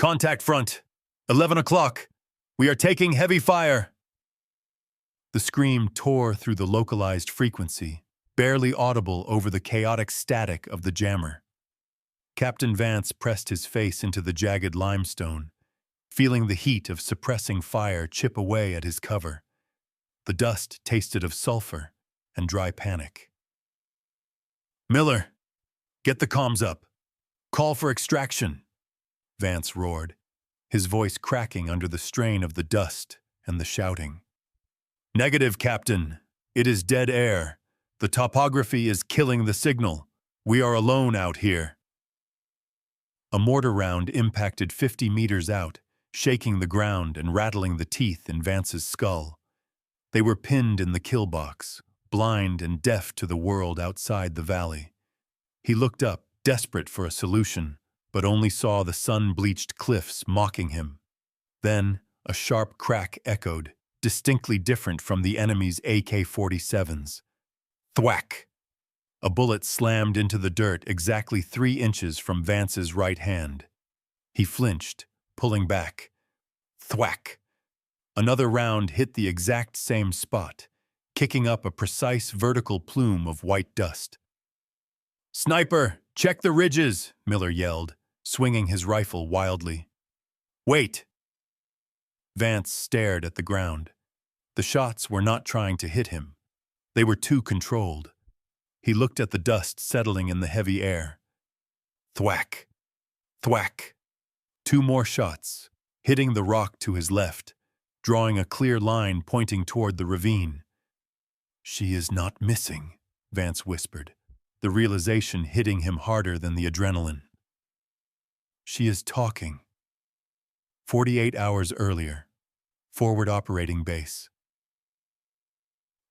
Contact front. 11 o'clock. We are taking heavy fire. The scream tore through the localized frequency, barely audible over the chaotic static of the jammer. Captain Vance pressed his face into the jagged limestone, feeling the heat of suppressing fire chip away at his cover. The dust tasted of sulfur and dry panic. "Miller, get the comms up. Call for extraction," Vance roared, his voice cracking under the strain of the dust and the shouting. "Negative, Captain. It is dead air. The topography is killing the signal. We are alone out here." A mortar round impacted 50 meters out, shaking the ground and rattling the teeth in Vance's skull. They were pinned in the kill box, blind and deaf to the world outside the valley. He looked up, desperate for a solution, but only saw the sun-bleached cliffs mocking him. Then, a sharp crack echoed, distinctly different from the enemy's AK-47s. Thwack! A bullet slammed into the dirt exactly 3 inches from Vance's right hand. He flinched, pulling back. Thwack! Another round hit the exact same spot, kicking up a precise vertical plume of white dust. "Sniper, check the ridges," Miller yelled, swinging his rifle wildly. "Wait!" Vance stared at the ground. The shots were not trying to hit him. They were too controlled. He looked at the dust settling in the heavy air. Thwack! Thwack! 2 more shots, hitting the rock to his left, drawing a clear line pointing toward the ravine. "She is not missing," Vance whispered, the realization hitting him harder than the adrenaline. "She is talking." 48 hours earlier, forward operating base.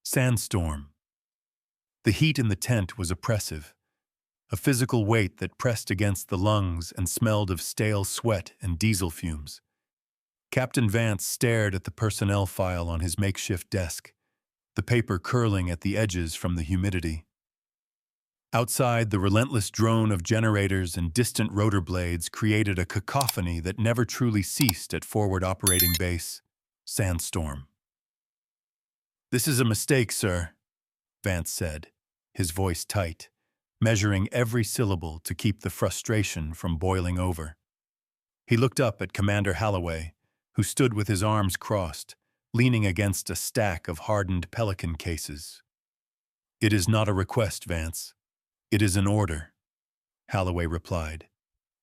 Sandstorm. The heat in the tent was oppressive, a physical weight that pressed against the lungs and smelled of stale sweat and diesel fumes. Captain Vance stared at the personnel file on his makeshift desk, the paper curling at the edges from the humidity. Outside, the relentless drone of generators and distant rotor blades created a cacophony that never truly ceased at forward operating base. Sandstorm. "This is a mistake, sir," Vance said, his voice tight, measuring every syllable to keep the frustration from boiling over. He looked up at Commander Holloway, who stood with his arms crossed, leaning against a stack of hardened Pelican cases. "It is not a request, Vance. It is an order," Holloway replied,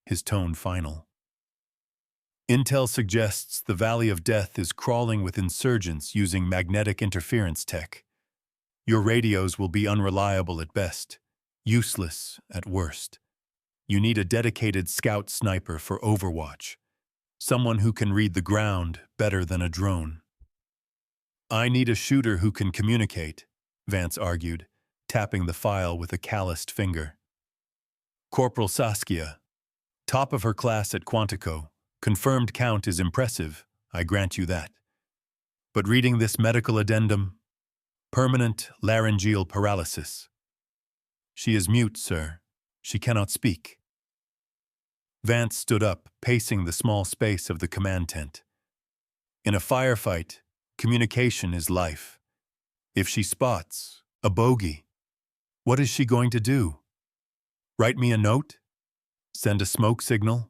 his tone final. "Intel suggests the Valley of Death is crawling with insurgents using magnetic interference tech. Your radios will be unreliable at best, useless at worst. You need a dedicated scout sniper for Overwatch, someone who can read the ground better than a drone." "I need a shooter who can communicate," Vance argued, tapping the file with a calloused finger. "Corporal Saskia, top of her class at Quantico. Confirmed count is impressive, I grant you that. But reading this medical addendum, permanent laryngeal paralysis. She is mute, sir. She cannot speak." Vance stood up, pacing the small space of the command tent. In a firefight, communication is life. If she spots a bogey, what is she going to do? Write me a note? Send a smoke signal?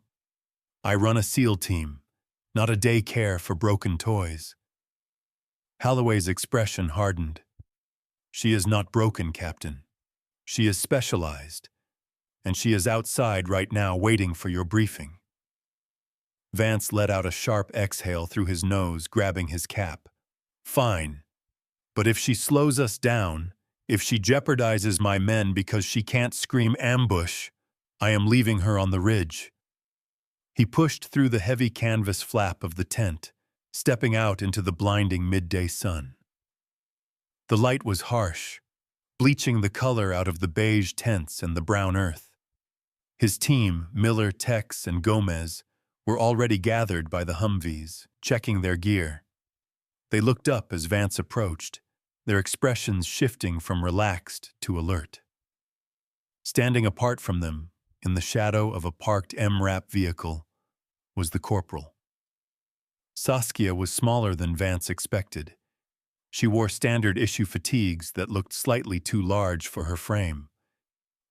I run a SEAL team, not a daycare for broken toys. Holloway's expression hardened. "She is not broken, Captain. She is specialized, and she is outside right now waiting for your briefing." Vance let out a sharp exhale through his nose, grabbing his cap. "Fine. But if she slows us down, if she jeopardizes my men because she can't scream ambush, I am leaving her on the ridge." He pushed through the heavy canvas flap of the tent, stepping out into the blinding midday sun. The light was harsh, bleaching the color out of the beige tents and the brown earth. His team, Miller, Tex, and Gomez, were already gathered by the Humvees, checking their gear. They looked up as Vance approached, their expressions shifting from relaxed to alert. Standing apart from them, in the shadow of a parked MRAP vehicle, was the corporal. Saskia was smaller than Vance expected. She wore standard-issue fatigues that looked slightly too large for her frame,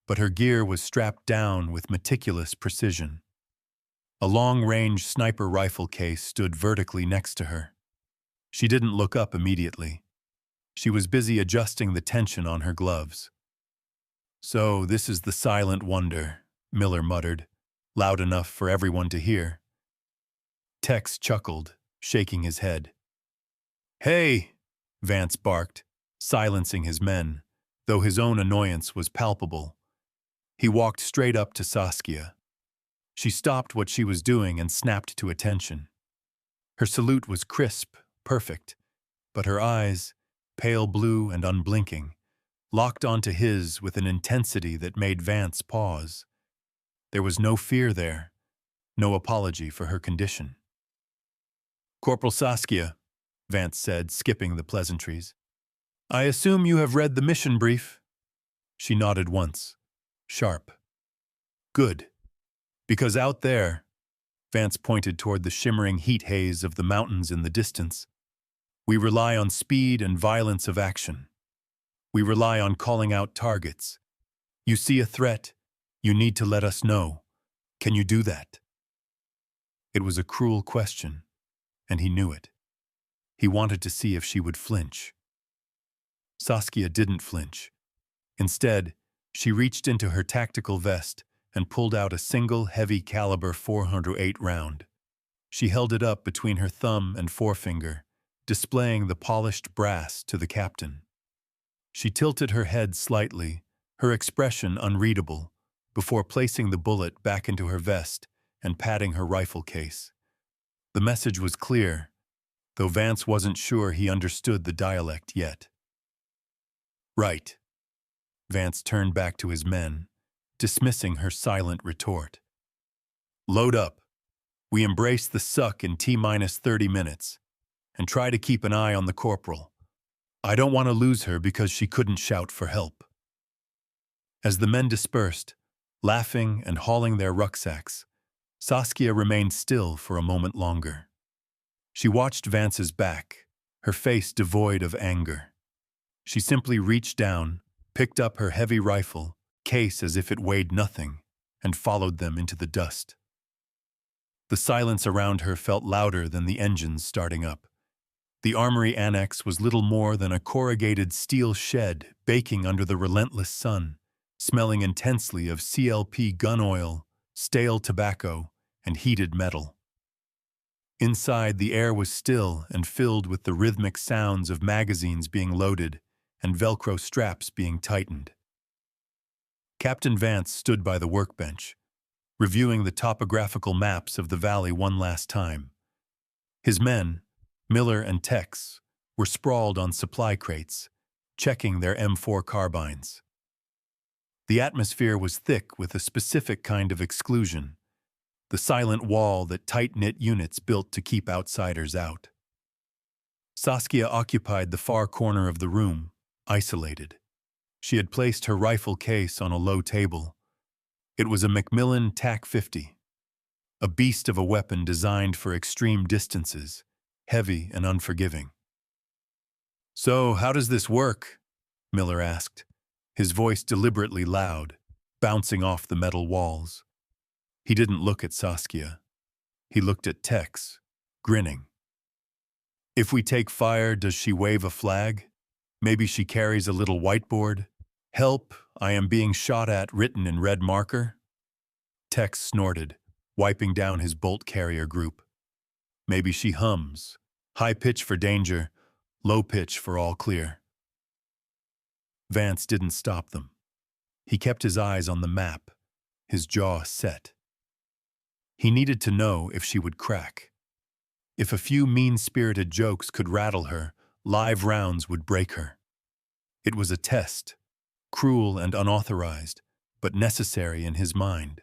but her gear was strapped down with meticulous precision. A long-range sniper rifle case stood vertically next to her. She didn't look up immediately. She was busy adjusting the tension on her gloves. "So this is the silent wonder," Miller muttered, loud enough for everyone to hear. Tex chuckled, shaking his head. "Hey!" Vance barked, silencing his men, though his own annoyance was palpable. He walked straight up to Saskia. She stopped what she was doing and snapped to attention. Her salute was crisp, perfect, but her eyes, pale blue and unblinking, locked onto his with an intensity that made Vance pause. There was no fear there, no apology for her condition. "Corporal Saskia," Vance said, skipping the pleasantries. "I assume you have read the mission brief?" She nodded once, sharp. "Good. Because out there," Vance pointed toward the shimmering heat haze of the mountains in the distance, "we rely on speed and violence of action. We rely on calling out targets. You see a threat, you need to let us know. Can you do that?" It was a cruel question, and he knew it. He wanted to see if she would flinch. Saskia didn't flinch. Instead, she reached into her tactical vest and pulled out a single heavy-caliber .408 round. She held it up between her thumb and forefinger, displaying the polished brass to the captain. She tilted her head slightly, her expression unreadable, before placing the bullet back into her vest and patting her rifle case. The message was clear, though Vance wasn't sure he understood the dialect yet. "Right." Vance turned back to his men, dismissing her silent retort. "Load up. We embrace the suck in T-minus 30 minutes, and try to keep an eye on the corporal. I don't want to lose her because she couldn't shout for help." As the men dispersed, laughing and hauling their rucksacks, Saskia remained still for a moment longer. She watched Vance's back, her face devoid of anger. She simply reached down, picked up her heavy rifle, case as if it weighed nothing, and followed them into the dust. The silence around her felt louder than the engines starting up. The armory annex was little more than a corrugated steel shed baking under the relentless sun, smelling intensely of CLP gun oil, stale tobacco, and heated metal. Inside, the air was still and filled with the rhythmic sounds of magazines being loaded and Velcro straps being tightened. Captain Vance stood by the workbench, reviewing the topographical maps of the valley one last time. His men, Miller and Tex, were sprawled on supply crates, checking their M4 carbines. The atmosphere was thick with a specific kind of exclusion, the silent wall that tight-knit units built to keep outsiders out. Saskia occupied the far corner of the room, isolated. She had placed her rifle case on a low table. It was a Macmillan TAC-50, a beast of a weapon designed for extreme distances, heavy and unforgiving. "So, how does this work?" Miller asked, his voice deliberately loud, bouncing off the metal walls. He didn't look at Saskia. He looked at Tex, grinning. "If we take fire, does she wave a flag? Maybe she carries a little whiteboard? 'Help, I am being shot at,' written in red marker?" Tex snorted, wiping down his bolt carrier group. "Maybe she hums. High pitch for danger, low pitch for all clear." Vance didn't stop them. He kept his eyes on the map, his jaw set. He needed to know if she would crack. If a few mean-spirited jokes could rattle her, live rounds would break her. It was a test, cruel and unauthorized, but necessary in his mind.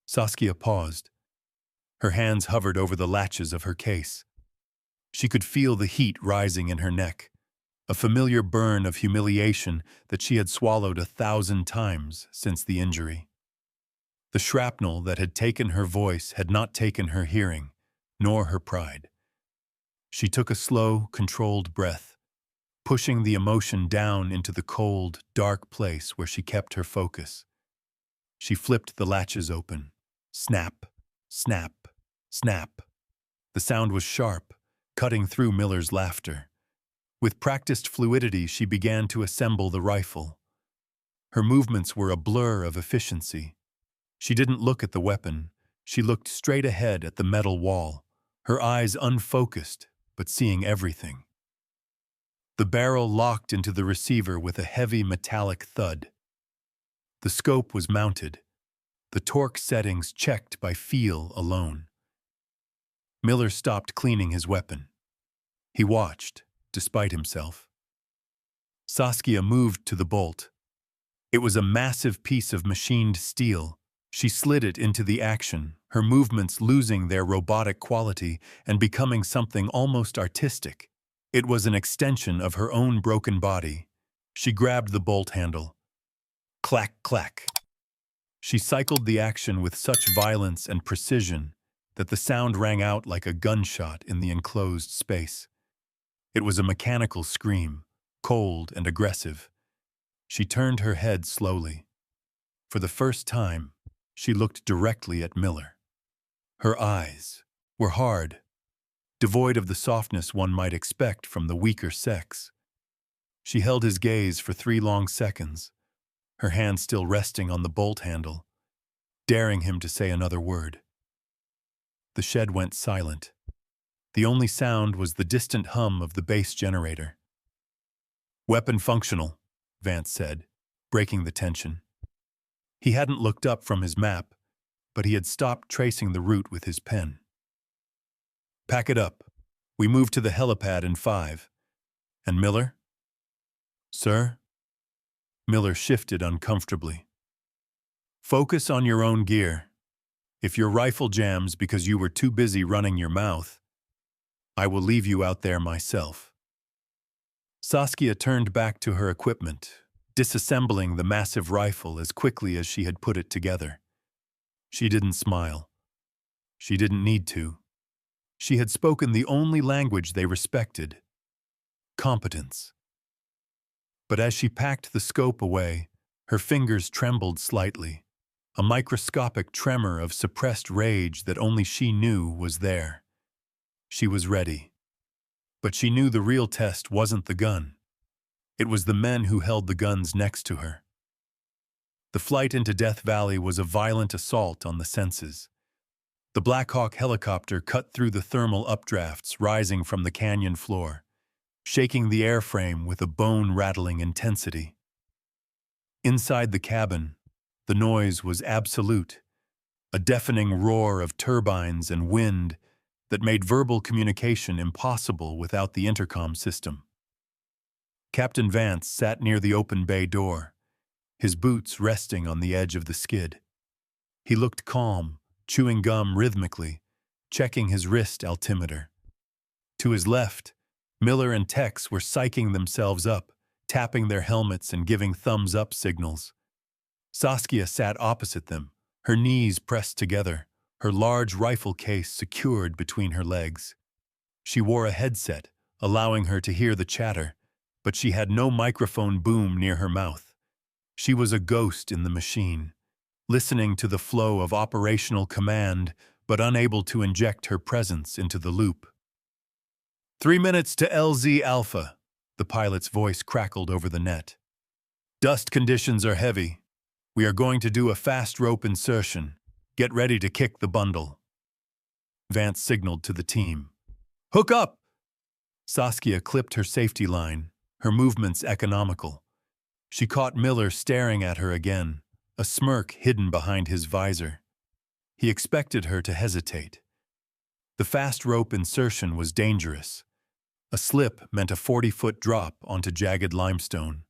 Saskia paused. Her hands hovered over the latches of her case. She could feel the heat rising in her neck, a familiar burn of humiliation that she had swallowed 1,000 times since the injury. The shrapnel that had taken her voice had not taken her hearing, nor her pride. She took a slow, controlled breath, pushing the emotion down into the cold, dark place where she kept her focus. She flipped the latches open. Snap, snap, snap. The sound was sharp, cutting through Miller's laughter. With practiced fluidity, she began to assemble the rifle. Her movements were a blur of efficiency. She didn't look at the weapon. She looked straight ahead at the metal wall, her eyes unfocused, but seeing everything. The barrel locked into the receiver with a heavy metallic thud. The scope was mounted, the torque settings checked by feel alone. Miller stopped cleaning his weapon. He watched, despite himself. Saskia moved to the bolt. It was a massive piece of machined steel. She slid it into the action, her movements losing their robotic quality and becoming something almost artistic. It was an extension of her own broken body. She grabbed the bolt handle. Clack, clack. She cycled the action with such violence and precision that the sound rang out like a gunshot in the enclosed space. It was a mechanical scream, cold and aggressive. She turned her head slowly. For the first time, she looked directly at Miller. Her eyes were hard, devoid of the softness one might expect from the weaker sex. She held his gaze for 3 long seconds, her hand still resting on the bolt handle, daring him to say another word. The shed went silent. The only sound was the distant hum of the base generator. "Weapon functional," Vance said, breaking the tension. He hadn't looked up from his map, but he had stopped tracing the route with his pen. "Pack it up. We move to the helipad in 5. And Miller?" "Sir?" Miller shifted uncomfortably. "Focus on your own gear. If your rifle jams because you were too busy running your mouth, I will leave you out there myself." Saskia turned back to her equipment, disassembling the massive rifle as quickly as she had put it together. She didn't smile. She didn't need to. She had spoken the only language they respected: competence. But as she packed the scope away, her fingers trembled slightly, a microscopic tremor of suppressed rage that only she knew was there. She was ready. But she knew the real test wasn't the gun. It was the men who held the guns next to her. The flight into Death Valley was a violent assault on the senses. The Black Hawk helicopter cut through the thermal updrafts rising from the canyon floor, shaking the airframe with a bone-rattling intensity. Inside the cabin, the noise was absolute, a deafening roar of turbines and wind that made verbal communication impossible without the intercom system. Captain Vance sat near the open bay door, his boots resting on the edge of the skid. He looked calm, chewing gum rhythmically, checking his wrist altimeter. To his left, Miller and Tex were psyching themselves up, tapping their helmets and giving thumbs-up signals. Saskia sat opposite them, her knees pressed together, her large rifle case secured between her legs. She wore a headset, allowing her to hear the chatter, but she had no microphone boom near her mouth. She was a ghost in the machine, listening to the flow of operational command, but unable to inject her presence into the loop. 3 minutes to LZ Alpha, the pilot's voice crackled over the net. Dust conditions are heavy. We are going to do a fast rope insertion. Get ready to kick the bundle. Vance signaled to the team. Hook up! Saskia clipped her safety line, her movements economical. She caught Miller staring at her again, a smirk hidden behind his visor. He expected her to hesitate. The fast rope insertion was dangerous. A slip meant a 40-foot drop onto jagged limestone.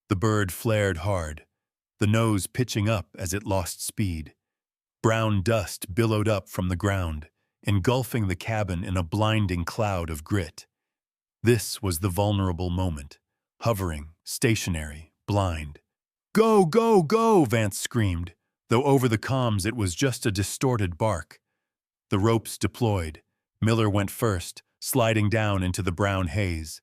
The bird flared hard, the nose pitching up as it lost speed. Brown dust billowed up from the ground, engulfing the cabin in a blinding cloud of grit. This was the vulnerable moment, hovering, stationary, blind. Go, go, go, Vance screamed, though over the comms it was just a distorted bark. The ropes deployed. Miller went first, sliding down into the brown haze.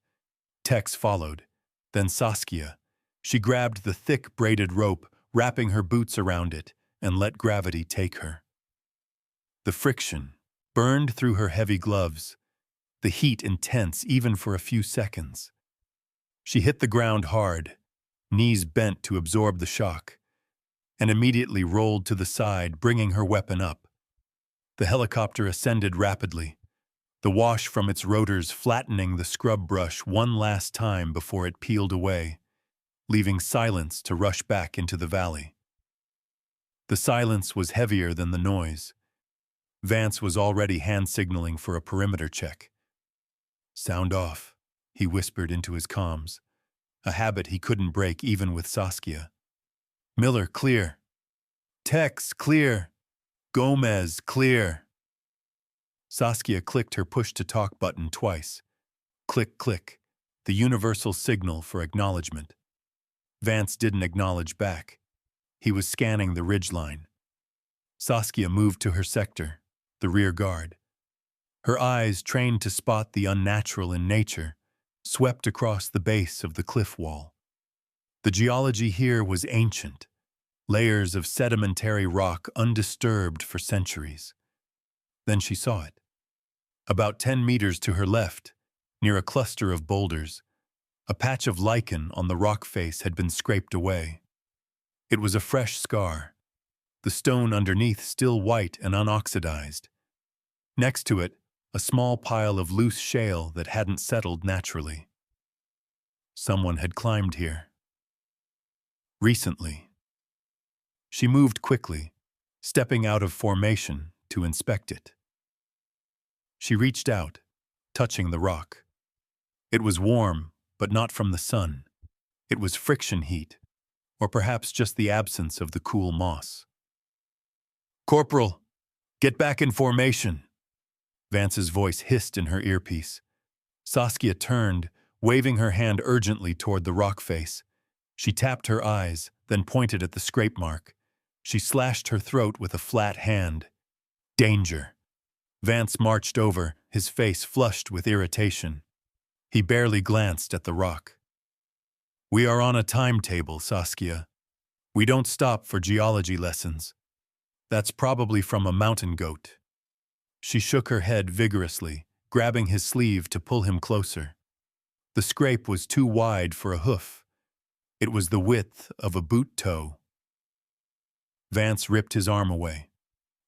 Tex followed, then Saskia. She grabbed the thick braided rope, wrapping her boots around it, and let gravity take her. The friction burned through her heavy gloves, the heat intense even for a few seconds. She hit the ground hard, knees bent to absorb the shock, and immediately rolled to the side, bringing her weapon up. The helicopter ascended rapidly, the wash from its rotors flattening the scrub brush one last time before it peeled away, leaving silence to rush back into the valley. The silence was heavier than the noise. Vance was already hand-signaling for a perimeter check. "Sound off," he whispered into his comms, a habit he couldn't break even with Saskia. "Miller, clear. Tex, clear. Gomez, clear." Saskia clicked her push-to-talk button twice. Click, click, the universal signal for acknowledgement. Vance didn't acknowledge back. He was scanning the ridgeline. Saskia moved to her sector, the rear guard. Her eyes, trained to spot the unnatural in nature, swept across the base of the cliff wall. The geology here was ancient, layers of sedimentary rock undisturbed for centuries. Then she saw it. About 10 meters to her left, near a cluster of boulders, a patch of lichen on the rock face had been scraped away. It was a fresh scar, the stone underneath still white and unoxidized. Next to it, a small pile of loose shale that hadn't settled naturally. Someone had climbed here. Recently. She moved quickly, stepping out of formation to inspect it. She reached out, touching the rock. It was warm, but not from the sun. It was friction heat, or perhaps just the absence of the cool moss. "Corporal, get back in formation," Vance's voice hissed in her earpiece. Saskia turned, waving her hand urgently toward the rock face. She tapped her eyes, then pointed at the scrape mark. She slashed her throat with a flat hand. "Danger." Vance marched over, his face flushed with irritation. He barely glanced at the rock. "We are on a timetable, Saskia. We don't stop for geology lessons. That's probably from a mountain goat." She shook her head vigorously, grabbing his sleeve to pull him closer. The scrape was too wide for a hoof. It was the width of a boot toe. Vance ripped his arm away.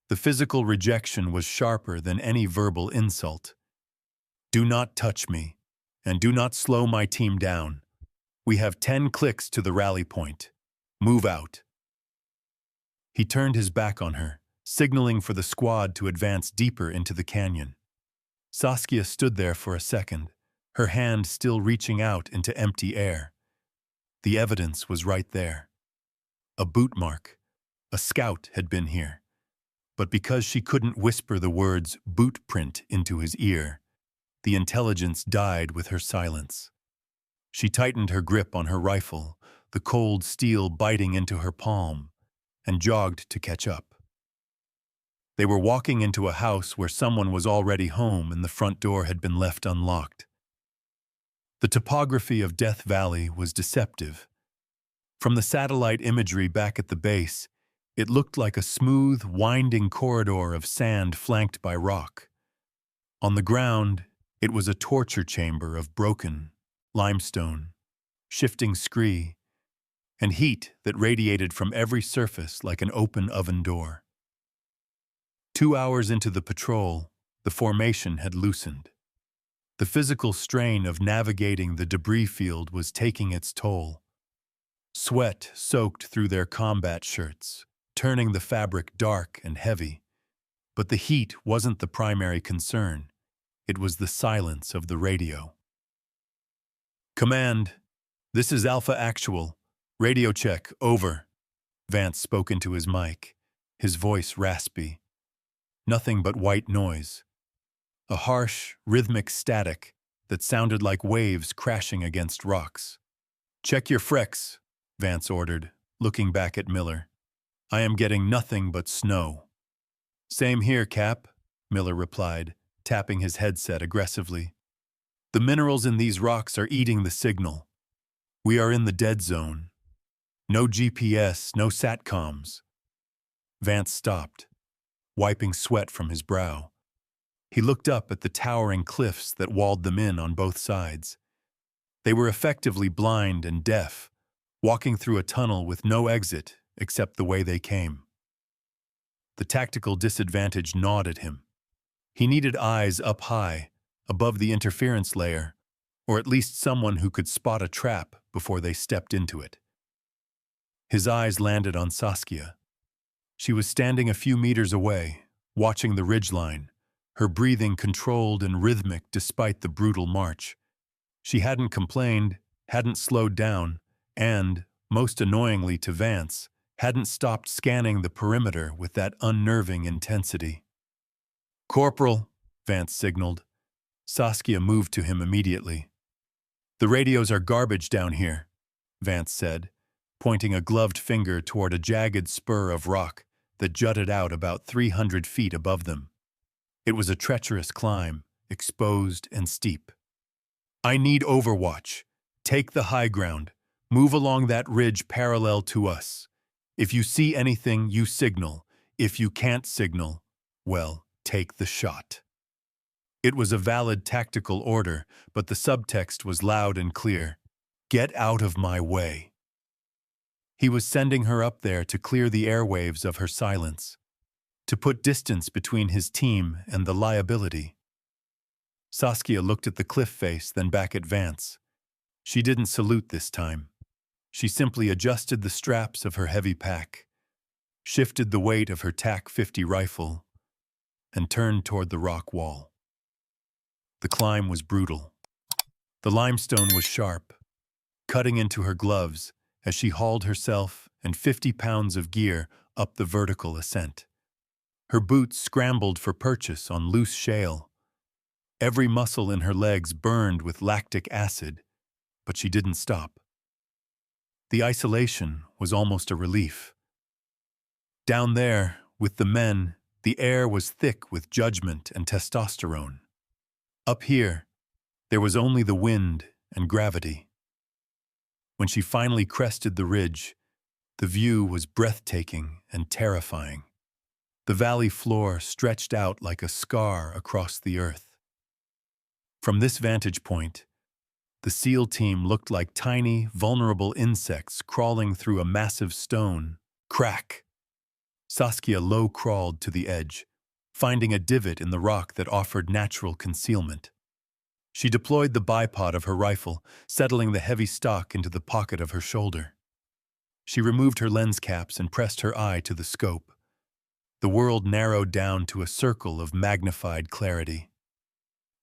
The physical rejection was sharper than any verbal insult. "Do not touch me, and do not slow my team down. We have 10 clicks to the rally point. Move out." He turned his back on her, signaling for the squad to advance deeper into the canyon. Saskia stood there for a second, her hand still reaching out into empty air. The evidence was right there. A boot mark. A scout had been here. But because she couldn't whisper the words "boot print" into his ear, the intelligence died with her silence. She tightened her grip on her rifle, the cold steel biting into her palm, and jogged to catch up. They were walking into a house where someone was already home and the front door had been left unlocked. The topography of Death Valley was deceptive. From the satellite imagery back at the base, it looked like a smooth, winding corridor of sand flanked by rock. On the ground, it was a torture chamber of broken limestone, shifting scree, and heat that radiated from every surface like an open oven door. 2 hours into the patrol, the formation had loosened. The physical strain of navigating the debris field was taking its toll. Sweat soaked through their combat shirts, turning the fabric dark and heavy. But the heat wasn't the primary concern. It was the silence of the radio. "Command, this is Alpha Actual. Radio check, over." Vance spoke into his mic, his voice raspy. Nothing but white noise. A harsh, rhythmic static that sounded like waves crashing against rocks. "Check your frex," Vance ordered, looking back at Miller. I am getting nothing but snow. Same here, Cap, Miller replied, tapping his headset aggressively. The minerals in these rocks are eating the signal. We are in the dead zone. No GPS, no satcoms. Vance stopped, wiping sweat from his brow. He looked up at the towering cliffs that walled them in on both sides. They were effectively blind and deaf, walking through a tunnel with no exit except the way they came. The tactical disadvantage gnawed at him. He needed eyes up high, above the interference layer, or at least someone who could spot a trap before they stepped into it. His eyes landed on Saskia. She was standing a few meters away, watching the ridgeline, her breathing controlled and rhythmic despite the brutal march. She hadn't complained, hadn't slowed down, and, most annoyingly to Vance, hadn't stopped scanning the perimeter with that unnerving intensity. "Corporal," Vance signaled. Saskia moved to him immediately. "The radios are garbage down here," Vance said, pointing a gloved finger toward a jagged spur of rock that jutted out about 300 feet above them. It was a treacherous climb, exposed and steep. "I need overwatch. Take the high ground. Move along that ridge parallel to us. If you see anything, you signal. If you can't signal, well, take the shot." It was a valid tactical order, but the subtext was loud and clear. "Get out of my way." He was sending her up there to clear the airwaves of her silence, to put distance between his team and the liability. Saskia looked at the cliff face, then back at Vance. She didn't salute this time. She simply adjusted the straps of her heavy pack, shifted the weight of her TAC-50 rifle, and turned toward the rock wall. The climb was brutal. The limestone was sharp, cutting into her gloves as she hauled herself and 50 pounds of gear up the vertical ascent. Her boots scrambled for purchase on loose shale. Every muscle in her legs burned with lactic acid, but she didn't stop. The isolation was almost a relief. Down there, with the men, the air was thick with judgment and testosterone. Up here, there was only the wind and gravity. When she finally crested the ridge, the view was breathtaking and terrifying. The valley floor stretched out like a scar across the earth. From this vantage point, the SEAL team looked like tiny, vulnerable insects crawling through a massive stone. Crack! Saskia low-crawled to the edge, finding a divot in the rock that offered natural concealment. She deployed the bipod of her rifle, settling the heavy stock into the pocket of her shoulder. She removed her lens caps and pressed her eye to the scope. The world narrowed down to a circle of magnified clarity.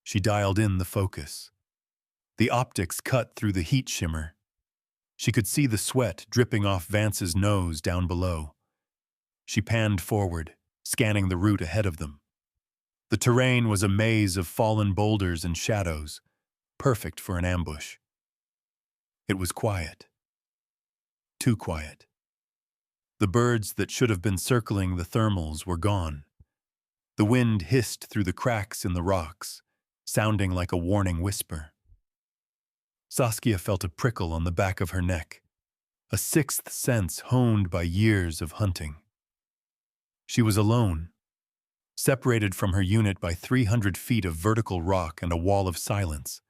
She dialed in the focus. The optics cut through the heat shimmer. She could see the sweat dripping off Vance's nose down below. She panned forward, scanning the route ahead of them. The terrain was a maze of fallen boulders and shadows, perfect for an ambush. It was quiet. Too quiet. The birds that should have been circling the thermals were gone. The wind hissed through the cracks in the rocks, sounding like a warning whisper. Saskia felt a prickle on the back of her neck, a sixth sense honed by years of hunting. She was alone, separated from her unit by 300 feet of vertical rock and a wall of silence.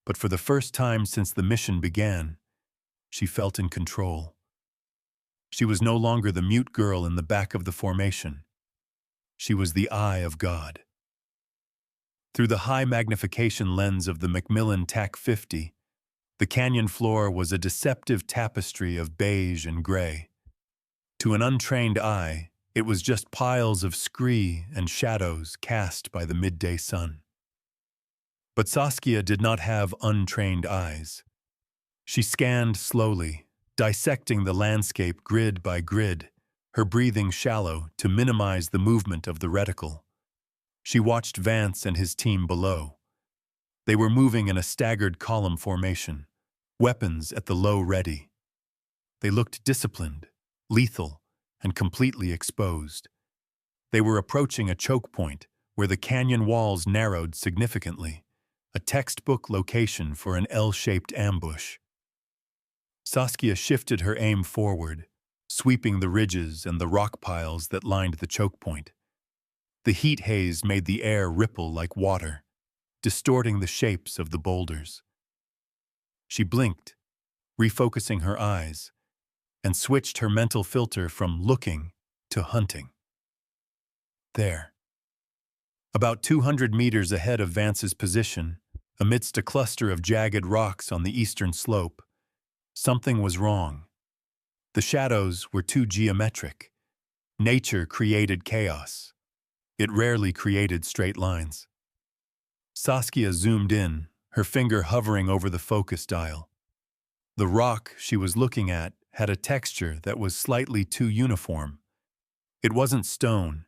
But for the first time since the mission began, she felt in control. She was no longer the mute girl in the back of the formation. She was the eye of God. Through the high magnification lens of the Macmillan TAC-50, the canyon floor was a deceptive tapestry of beige and gray. To an untrained eye, it was just piles of scree and shadows cast by the midday sun. But Saskia did not have untrained eyes. She scanned slowly, dissecting the landscape grid by grid, her breathing shallow to minimize the movement of the reticle. She watched Vance and his team below. They were moving in a staggered column formation, weapons at the low ready. They looked disciplined, lethal, and completely exposed. They were approaching a choke point where the canyon walls narrowed significantly, a textbook location for an L-shaped ambush. Saskia shifted her aim forward, sweeping the ridges and the rock piles that lined the choke point. The heat haze made the air ripple like water, distorting the shapes of the boulders. She blinked, refocusing her eyes, and switched her mental filter from looking to hunting. There. About 200 meters ahead of Vance's position, amidst a cluster of jagged rocks on the eastern slope, something was wrong. The shadows were too geometric. Nature created chaos. It rarely created straight lines. Saskia zoomed in, her finger hovering over the focus dial. The rock she was looking at had a texture that was slightly too uniform. It wasn't stone.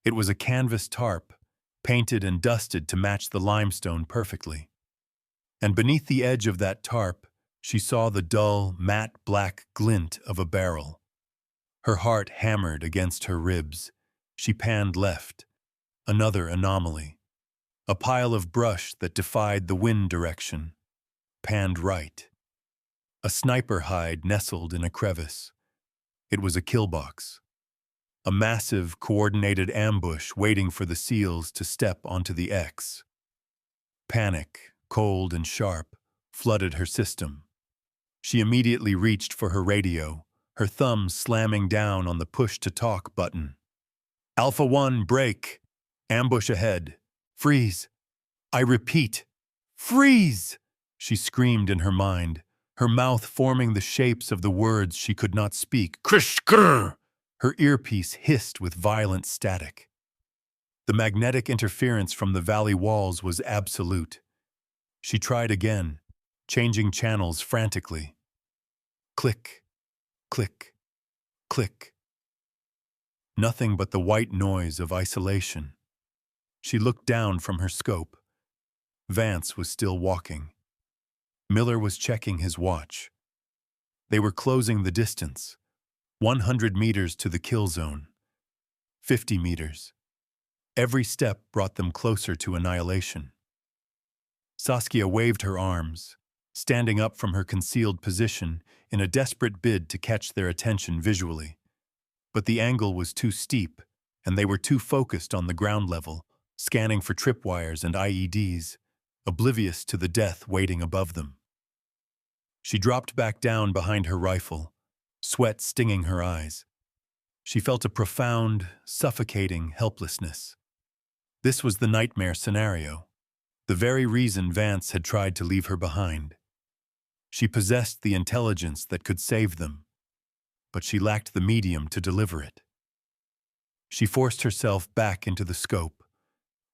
It was a canvas tarp, painted and dusted to match the limestone perfectly. And beneath the edge of that tarp, she saw the dull, matte black glint of a barrel. Her heart hammered against her ribs. She panned left. Another anomaly. A pile of brush that defied the wind direction. Panned right. A sniper hide nestled in a crevice. It was a kill box. A massive, coordinated ambush waiting for the SEALs to step onto the X. Panic, cold and sharp, flooded her system. She immediately reached for her radio, her thumb slamming down on the push-to-talk button. Alpha 1, break. Ambush ahead. Freeze. I repeat, freeze! She screamed in her mind, her mouth forming the shapes of the words she could not speak. Krish grr! Her earpiece hissed with violent static. The magnetic interference from the valley walls was absolute. She tried again, changing channels frantically. Click, click, click. Nothing but the white noise of isolation. She looked down from her scope. Vance was still walking. Miller was checking his watch. They were closing the distance. 100 meters to the kill zone. 50 meters. Every step brought them closer to annihilation. Saskia waved her arms, standing up from her concealed position in a desperate bid to catch their attention visually. But the angle was too steep, and they were too focused on the ground level, scanning for tripwires and IEDs, oblivious to the death waiting above them. She dropped back down behind her rifle, sweat stinging her eyes. She felt a profound, suffocating helplessness. This was the nightmare scenario, the very reason Vance had tried to leave her behind. She possessed the intelligence that could save them, but she lacked the medium to deliver it. She forced herself back into the scope,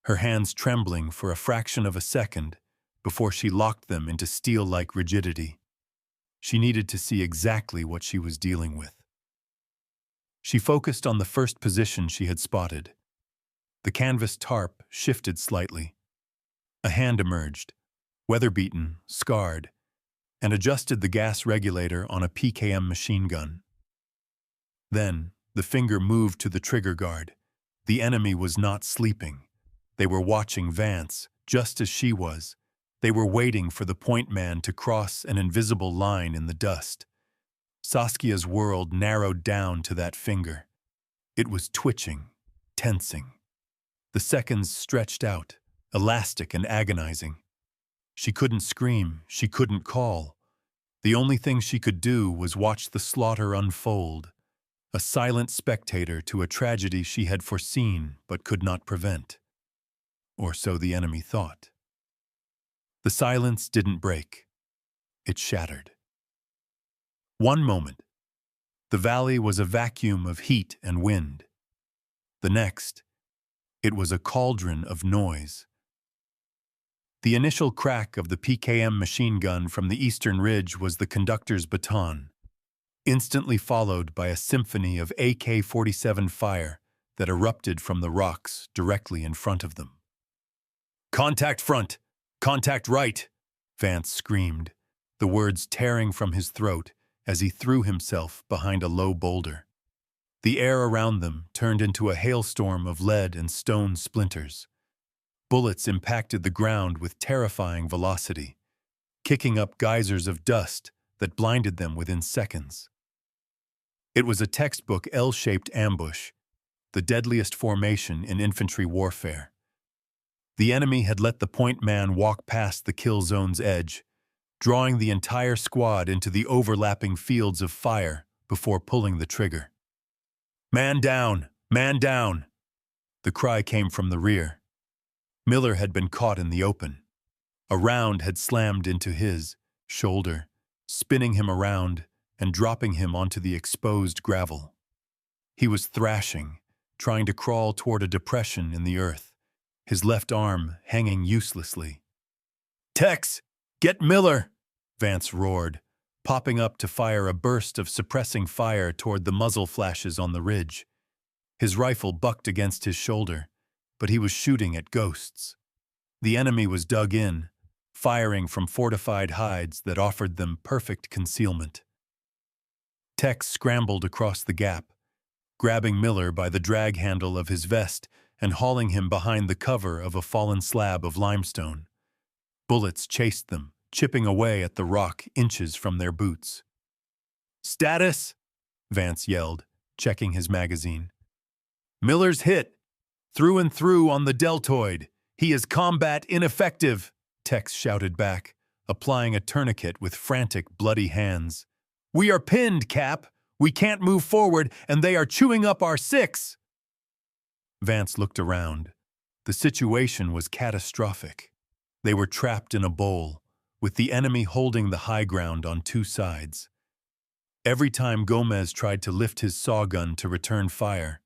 her hands trembling for a fraction of a second before she locked them into steel-like rigidity. She needed to see exactly what she was dealing with. She focused on the first position she had spotted. The canvas tarp shifted slightly. A hand emerged, weather-beaten, scarred, and adjusted the gas regulator on a PKM machine gun. Then, the finger moved to the trigger guard. The enemy was not sleeping. They were watching Vance, just as she was. They were waiting for the point man to cross an invisible line in the dust. Saskia's world narrowed down to that finger. It was twitching, tensing. The seconds stretched out, elastic and agonizing. She couldn't scream, she couldn't call. The only thing she could do was watch the slaughter unfold, a silent spectator to a tragedy she had foreseen but could not prevent. Or so the enemy thought. The silence didn't break. It shattered. One moment, the valley was a vacuum of heat and wind. The next, it was a cauldron of noise. The initial crack of the PKM machine gun from the eastern ridge was the conductor's baton, instantly followed by a symphony of AK-47 fire that erupted from the rocks directly in front of them. "Contact front! Contact right!" Vance screamed, the words tearing from his throat as he threw himself behind a low boulder. The air around them turned into a hailstorm of lead and stone splinters. Bullets impacted the ground with terrifying velocity, kicking up geysers of dust that blinded them within seconds. It was a textbook L-shaped ambush, the deadliest formation in infantry warfare. The enemy had let the point man walk past the kill zone's edge, drawing the entire squad into the overlapping fields of fire before pulling the trigger. "Man down! Man down!" The cry came from the rear. Miller had been caught in the open. A round had slammed into his shoulder, spinning him around and dropping him onto the exposed gravel. He was thrashing, trying to crawl toward a depression in the earth, his left arm hanging uselessly. "Tex, get Miller!" Vance roared, popping up to fire a burst of suppressing fire toward the muzzle flashes on the ridge. His rifle bucked against his shoulder, but he was shooting at ghosts. The enemy was dug in, firing from fortified hides that offered them perfect concealment. Tex scrambled across the gap, grabbing Miller by the drag handle of his vest and hauling him behind the cover of a fallen slab of limestone. Bullets chased them, chipping away at the rock inches from their boots. "Status?" Vance yelled, checking his magazine. "Miller's hit, through and through on the deltoid. He is combat ineffective," Tex shouted back, applying a tourniquet with frantic, bloody hands. "We are pinned, Cap. We can't move forward, and they are chewing up our six." Vance looked around. The situation was catastrophic. They were trapped in a bowl, with the enemy holding the high ground on two sides. Every time Gomez tried to lift his saw gun to return fire,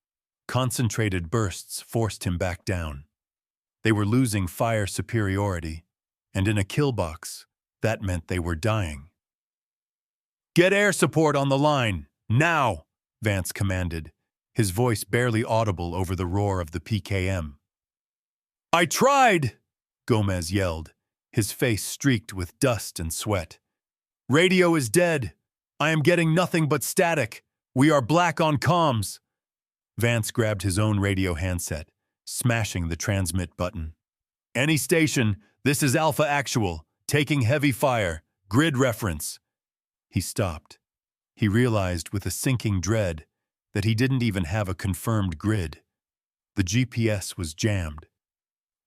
concentrated bursts forced him back down. They were losing fire superiority, and in a kill box, that meant they were dying. "Get air support on the line, now!" Vance commanded, his voice barely audible over the roar of the PKM. "I tried!" Gomez yelled, his face streaked with dust and sweat. "Radio is dead. I am getting nothing but static. We are black on comms." Vance grabbed his own radio handset, smashing the transmit button. "Any station, this is Alpha Actual, taking heavy fire, grid reference." He stopped. He realized with a sinking dread that he didn't even have a confirmed grid. The GPS was jammed.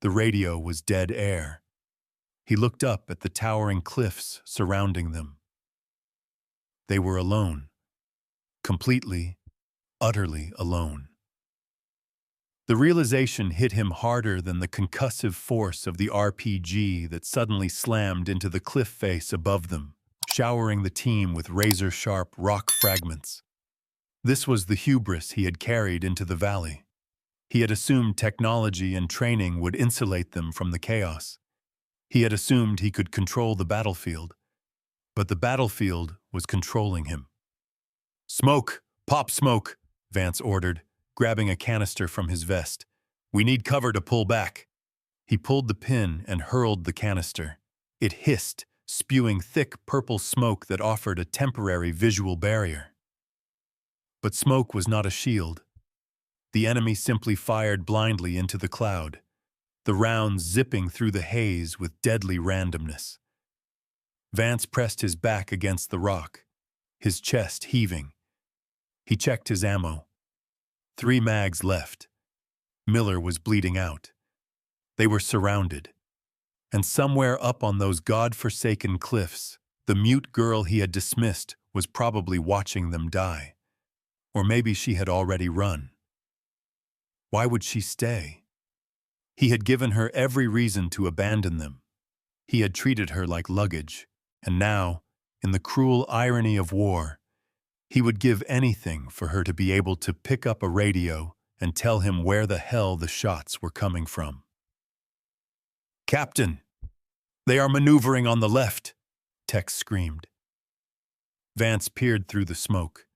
The radio was dead air. He looked up at the towering cliffs surrounding them. They were alone. Completely, utterly alone. The realization hit him harder than the concussive force of the RPG that suddenly slammed into the cliff face above them, showering the team with razor-sharp rock fragments. This was the hubris he had carried into the valley. He had assumed technology and training would insulate them from the chaos. He had assumed he could control the battlefield. But the battlefield was controlling him. "Smoke! Pop smoke!" Vance ordered, grabbing a canister from his vest. "We need cover to pull back." He pulled the pin and hurled the canister. It hissed, spewing thick purple smoke that offered a temporary visual barrier. But smoke was not a shield. The enemy simply fired blindly into the cloud, the rounds zipping through the haze with deadly randomness. Vance pressed his back against the rock, his chest heaving. He checked his ammo. 3 mags left. Miller was bleeding out. They were surrounded. And somewhere up on those god-forsaken cliffs, the mute girl he had dismissed was probably watching them die. Or maybe she had already run. Why would she stay? He had given her every reason to abandon them. He had treated her like luggage, and now, in the cruel irony of war, he would give anything for her to be able to pick up a radio and tell him where the hell the shots were coming from. "Captain, they are maneuvering on the left," Tex screamed. Vance peered through the smoke.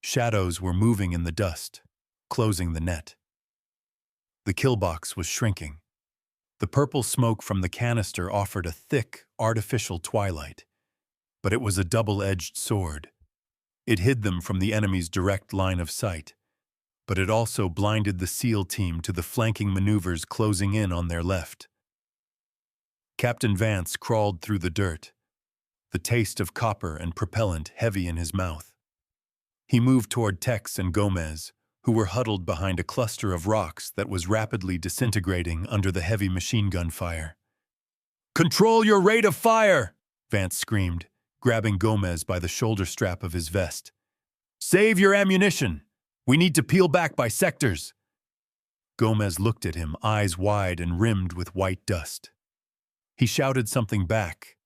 Shadows were moving in the dust, closing the net. The kill box was shrinking. The purple smoke from the canister offered a thick, artificial twilight, but it was a double-edged sword. It hid them from the enemy's direct line of sight, but it also blinded the SEAL team to the flanking maneuvers closing in on their left. Captain Vance crawled through the dirt, the taste of copper and propellant heavy in his mouth. He moved toward Tex and Gomez, who were huddled behind a cluster of rocks that was rapidly disintegrating under the heavy machine gun fire. "Control your rate of fire!" Vance screamed, grabbing Gomez by the shoulder strap of his vest. "Save your ammunition! We need to peel back by sectors!" Gomez looked at him, eyes wide and rimmed with white dust. He shouted something back,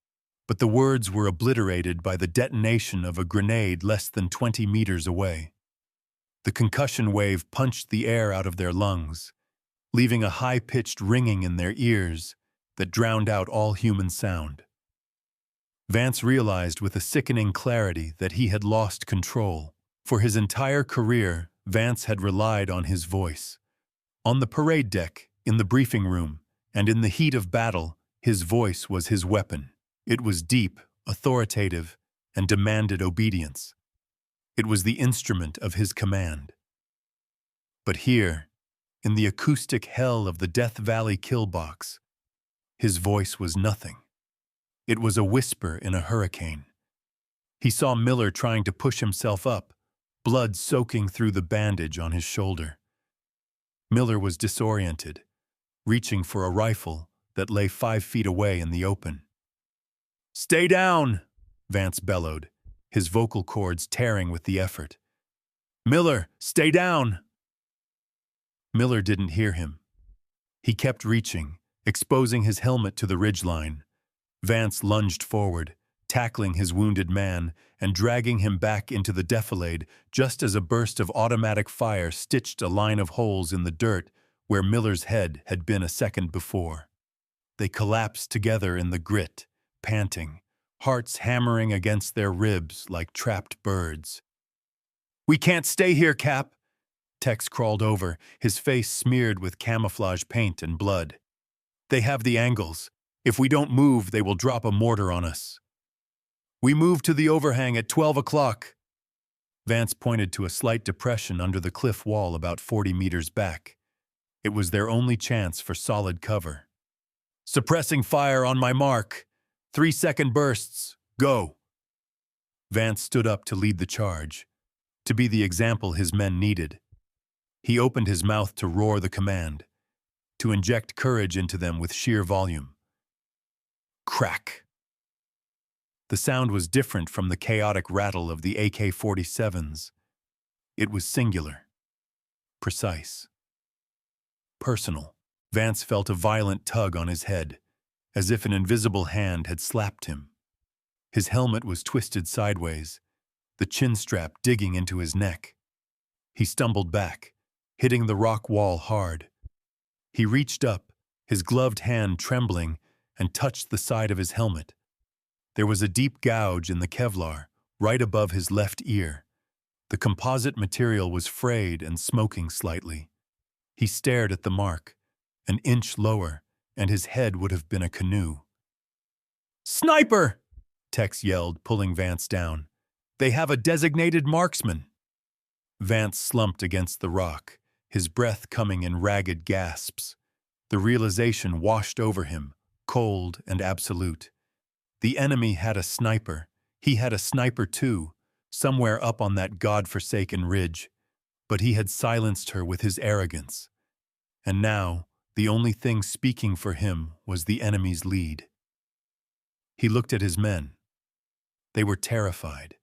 but the words were obliterated by the detonation of a grenade less than 20 meters away. The concussion wave punched the air out of their lungs, leaving a high-pitched ringing in their ears that drowned out all human sound. Vance realized with a sickening clarity that he had lost control. For his entire career, Vance had relied on his voice. On the parade deck, in the briefing room, and in the heat of battle, his voice was his weapon. It was deep, authoritative, and demanded obedience. It was the instrument of his command. But here, in the acoustic hell of the Death Valley kill box, his voice was nothing. It was a whisper in a hurricane. He saw Miller trying to push himself up, blood soaking through the bandage on his shoulder. Miller was disoriented, reaching for a rifle that lay 5 feet away in the open. "Stay down!" Vance bellowed, his vocal cords tearing with the effort. "Miller, stay down!" Miller didn't hear him. He kept reaching, exposing his helmet to the ridgeline. Vance lunged forward, tackling his wounded man and dragging him back into the defilade just as a burst of automatic fire stitched a line of holes in the dirt where Miller's head had been a second before. They collapsed together in the grit, panting, hearts hammering against their ribs like trapped birds. "We can't stay here, Cap!" Tex crawled over, his face smeared with camouflage paint and blood. "They have the angles. If we don't move, they will drop a mortar on us." "We move to the overhang at 12 o'clock. Vance pointed to a slight depression under the cliff wall about 40 meters back. It was their only chance for solid cover. "Suppressing fire on my mark. 3-second bursts. Go!" Vance stood up to lead the charge, to be the example his men needed. He opened his mouth to roar the command, to inject courage into them with sheer volume. Crack! The sound was different from the chaotic rattle of the AK-47s. It was singular, precise, personal. Vance felt a violent tug on his head, as if an invisible hand had slapped him. His helmet was twisted sideways, the chin strap digging into his neck. He stumbled back, hitting the rock wall hard. He reached up, his gloved hand trembling, and touched the side of his helmet. There was a deep gouge in the Kevlar, right above his left ear. The composite material was frayed and smoking slightly. He stared at the mark, an inch lower, and his head would have been a canoe. "Sniper!" Tex yelled, pulling Vance down. "They have a designated marksman." Vance slumped against the rock, his breath coming in ragged gasps. The realization washed over him, cold and absolute. The enemy had a sniper. He had a sniper too, somewhere up on that God-forsaken ridge. But he had silenced her with his arrogance. And now, the only thing speaking for him was the enemy's lead. He looked at his men. They were terrified.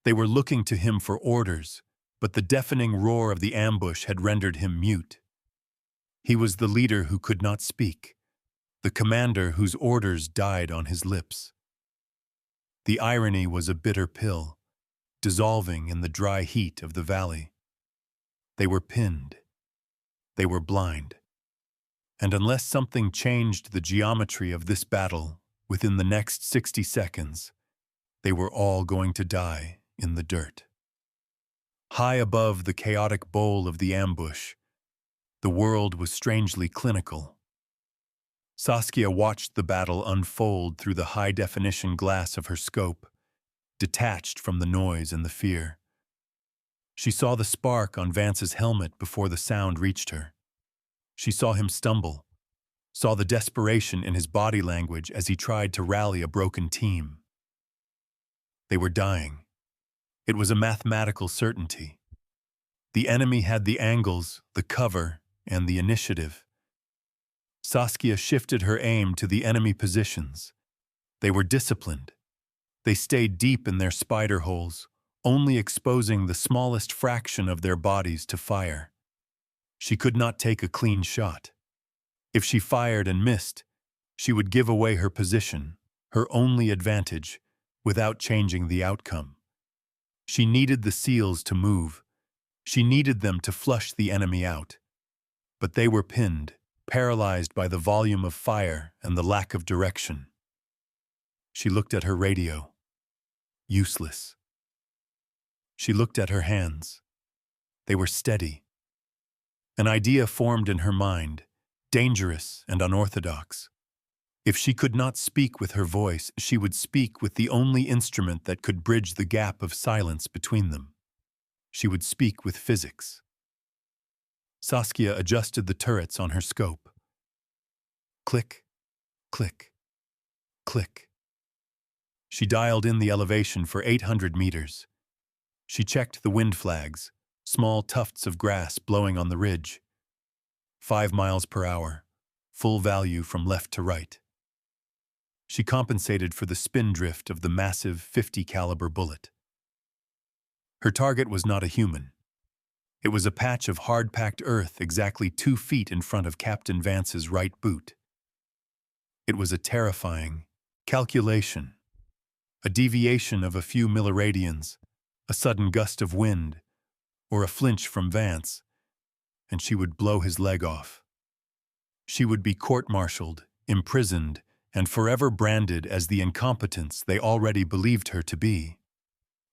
They were looking to him for orders, but the deafening roar of the ambush had rendered him mute. He was the leader who could not speak, the commander whose orders died on his lips. The irony was a bitter pill, dissolving in the dry heat of the valley. They were pinned. They were blind. And unless something changed the geometry of this battle within the next 60 seconds, they were all going to die in the dirt. High above the chaotic bowl of the ambush, the world was strangely clinical. Saskia watched the battle unfold through the high-definition glass of her scope, detached from the noise and the fear. She saw the spark on Vance's helmet before the sound reached her. She saw him stumble, saw the desperation in his body language as he tried to rally a broken team. They were dying. It was a mathematical certainty. The enemy had the angles, the cover, and the initiative. Saskia shifted her aim to the enemy positions. They were disciplined. They stayed deep in their spider holes, only exposing the smallest fraction of their bodies to fire. She could not take a clean shot. If she fired and missed, she would give away her position, her only advantage, without changing the outcome. She needed the SEALs to move. She needed them to flush the enemy out. But they were pinned, paralyzed by the volume of fire and the lack of direction. She looked at her radio. Useless. She looked at her hands. They were steady. An idea formed in her mind, dangerous and unorthodox. If she could not speak with her voice, she would speak with the only instrument that could bridge the gap of silence between them. She would speak with physics. Saskia adjusted the turrets on her scope. Click, click, click. She dialed in the elevation for 800 meters. She checked the wind flags, small tufts of grass blowing on the ridge. 5 miles per hour, full value from left to right. She compensated for the spin drift of the massive 50 caliber bullet. Her target was not a human. It was a patch of hard-packed earth exactly 2 feet in front of Captain Vance's right boot. It was a terrifying calculation, a deviation of a few milliradians, a sudden gust of wind, or a flinch from Vance, and she would blow his leg off. She would be court-martialed, imprisoned, and forever branded as the incompetence they already believed her to be.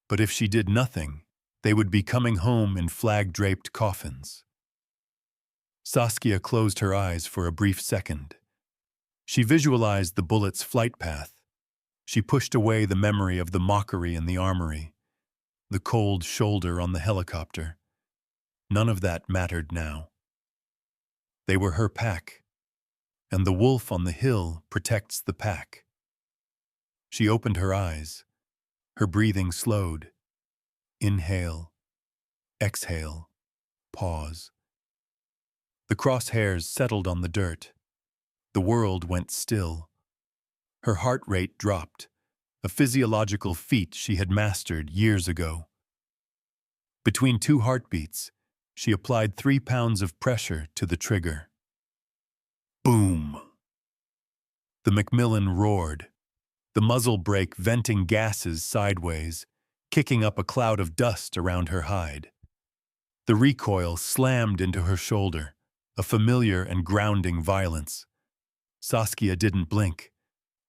But if she did nothing, they would be coming home in flag-draped coffins. Saskia closed her eyes for a brief second. She visualized the bullet's flight path. She pushed away the memory of the mockery in the armory, the cold shoulder on the helicopter. None of that mattered now. They were her pack, and the wolf on the hill protects the pack. She opened her eyes. Her breathing slowed. Inhale, exhale, pause. The crosshairs settled on the dirt. The world went still. Her heart rate dropped, a physiological feat she had mastered years ago. Between 2 heartbeats, she applied 3 pounds of pressure to the trigger. Boom! The Macmillan roared, the muzzle brake venting gases sideways, kicking up a cloud of dust around her hide. The recoil slammed into her shoulder, a familiar and grounding violence. Saskia didn't blink.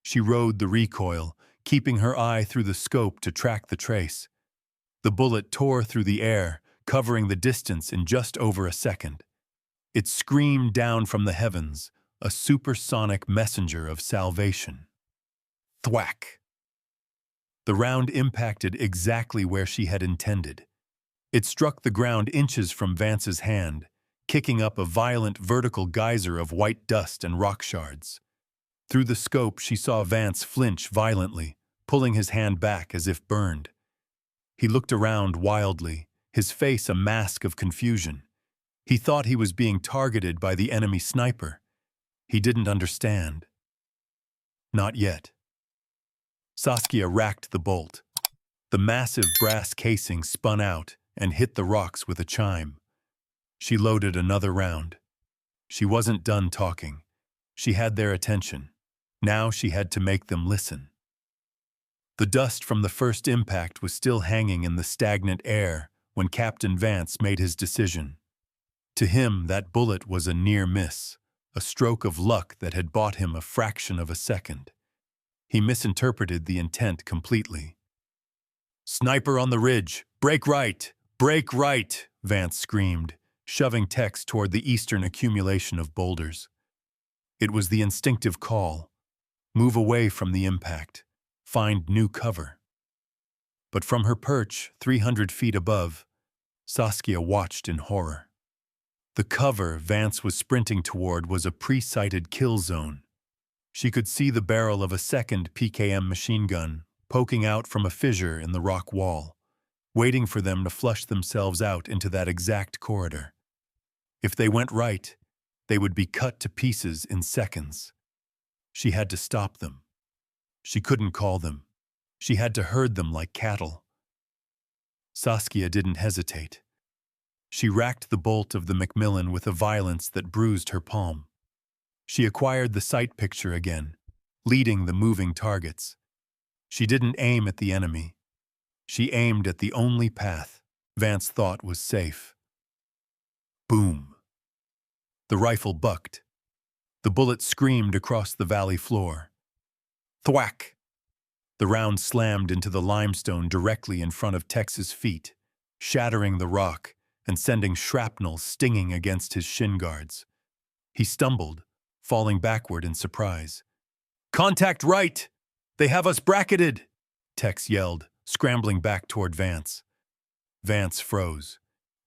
She rode the recoil, keeping her eye through the scope to track the trace. The bullet tore through the air, covering the distance in just over a second. It screamed down from the heavens, a supersonic messenger of salvation. Thwack! The round impacted exactly where she had intended. It struck the ground inches from Vance's hand, kicking up a violent vertical geyser of white dust and rock shards. Through the scope, she saw Vance flinch violently, pulling his hand back as if burned. He looked around wildly, his face a mask of confusion. He thought he was being targeted by the enemy sniper. He didn't understand. Not yet. Saskia racked the bolt. The massive brass casing spun out and hit the rocks with a chime. She loaded another round. She wasn't done talking. She had their attention. Now she had to make them listen. The dust from the first impact was still hanging in the stagnant air when Captain Vance made his decision. To him, that bullet was a near miss, a stroke of luck that had bought him a fraction of a second. He misinterpreted the intent completely. "Sniper on the ridge! Break right! Break right!" Vance screamed, shoving Tex toward the eastern accumulation of boulders. It was the instinctive call. Move away from the impact. Find new cover. But from her perch, 300 feet above, Saskia watched in horror. The cover Vance was sprinting toward was a pre-sighted kill zone. She could see the barrel of a second PKM machine gun poking out from a fissure in the rock wall, waiting for them to flush themselves out into that exact corridor. If they went right, they would be cut to pieces in seconds. She had to stop them. She couldn't call them. She had to herd them like cattle. Saskia didn't hesitate. She racked the bolt of the Macmillan with a violence that bruised her palm. She acquired the sight picture again, leading the moving targets. She didn't aim at the enemy. She aimed at the only path Vance thought was safe. Boom. The rifle bucked. The bullet screamed across the valley floor. Thwack! The round slammed into the limestone directly in front of Tex's feet, shattering the rock and sending shrapnel stinging against his shin guards. He stumbled, falling backward in surprise. "Contact right! They have us bracketed!" Tex yelled, scrambling back toward Vance. Vance froze.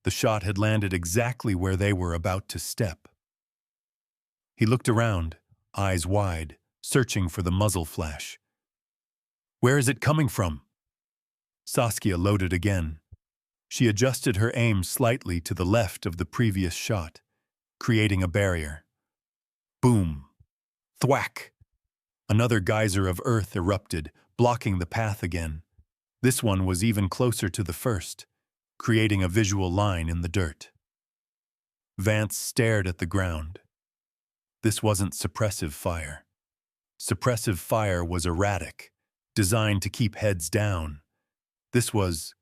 The shot had landed exactly where they were about to step. He looked around, eyes wide, searching for the muzzle flash. "Where is it coming from?" Saskia loaded again. She adjusted her aim slightly to the left of the previous shot, creating a barrier. Boom! Thwack! Another geyser of earth erupted, blocking the path again. This one was even closer to the first, creating a visual line in the dirt. Vance stared at the ground. This wasn't suppressive fire. Suppressive fire was erratic, designed to keep heads down. This was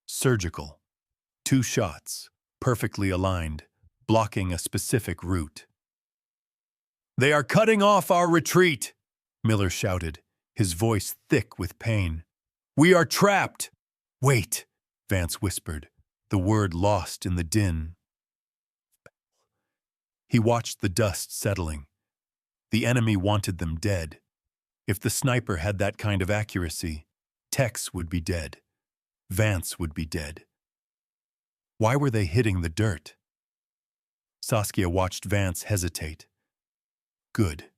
surgical. 2 shots, perfectly aligned, blocking a specific route. "They are cutting off our retreat!" Miller shouted, his voice thick with pain. "We are trapped!" "Wait," Vance whispered, the word lost in the din. He watched the dust settling. The enemy wanted them dead. If the sniper had that kind of accuracy, Tex would be dead. Vance would be dead. Why were they hitting the dirt? Saskia watched Vance hesitate. Good.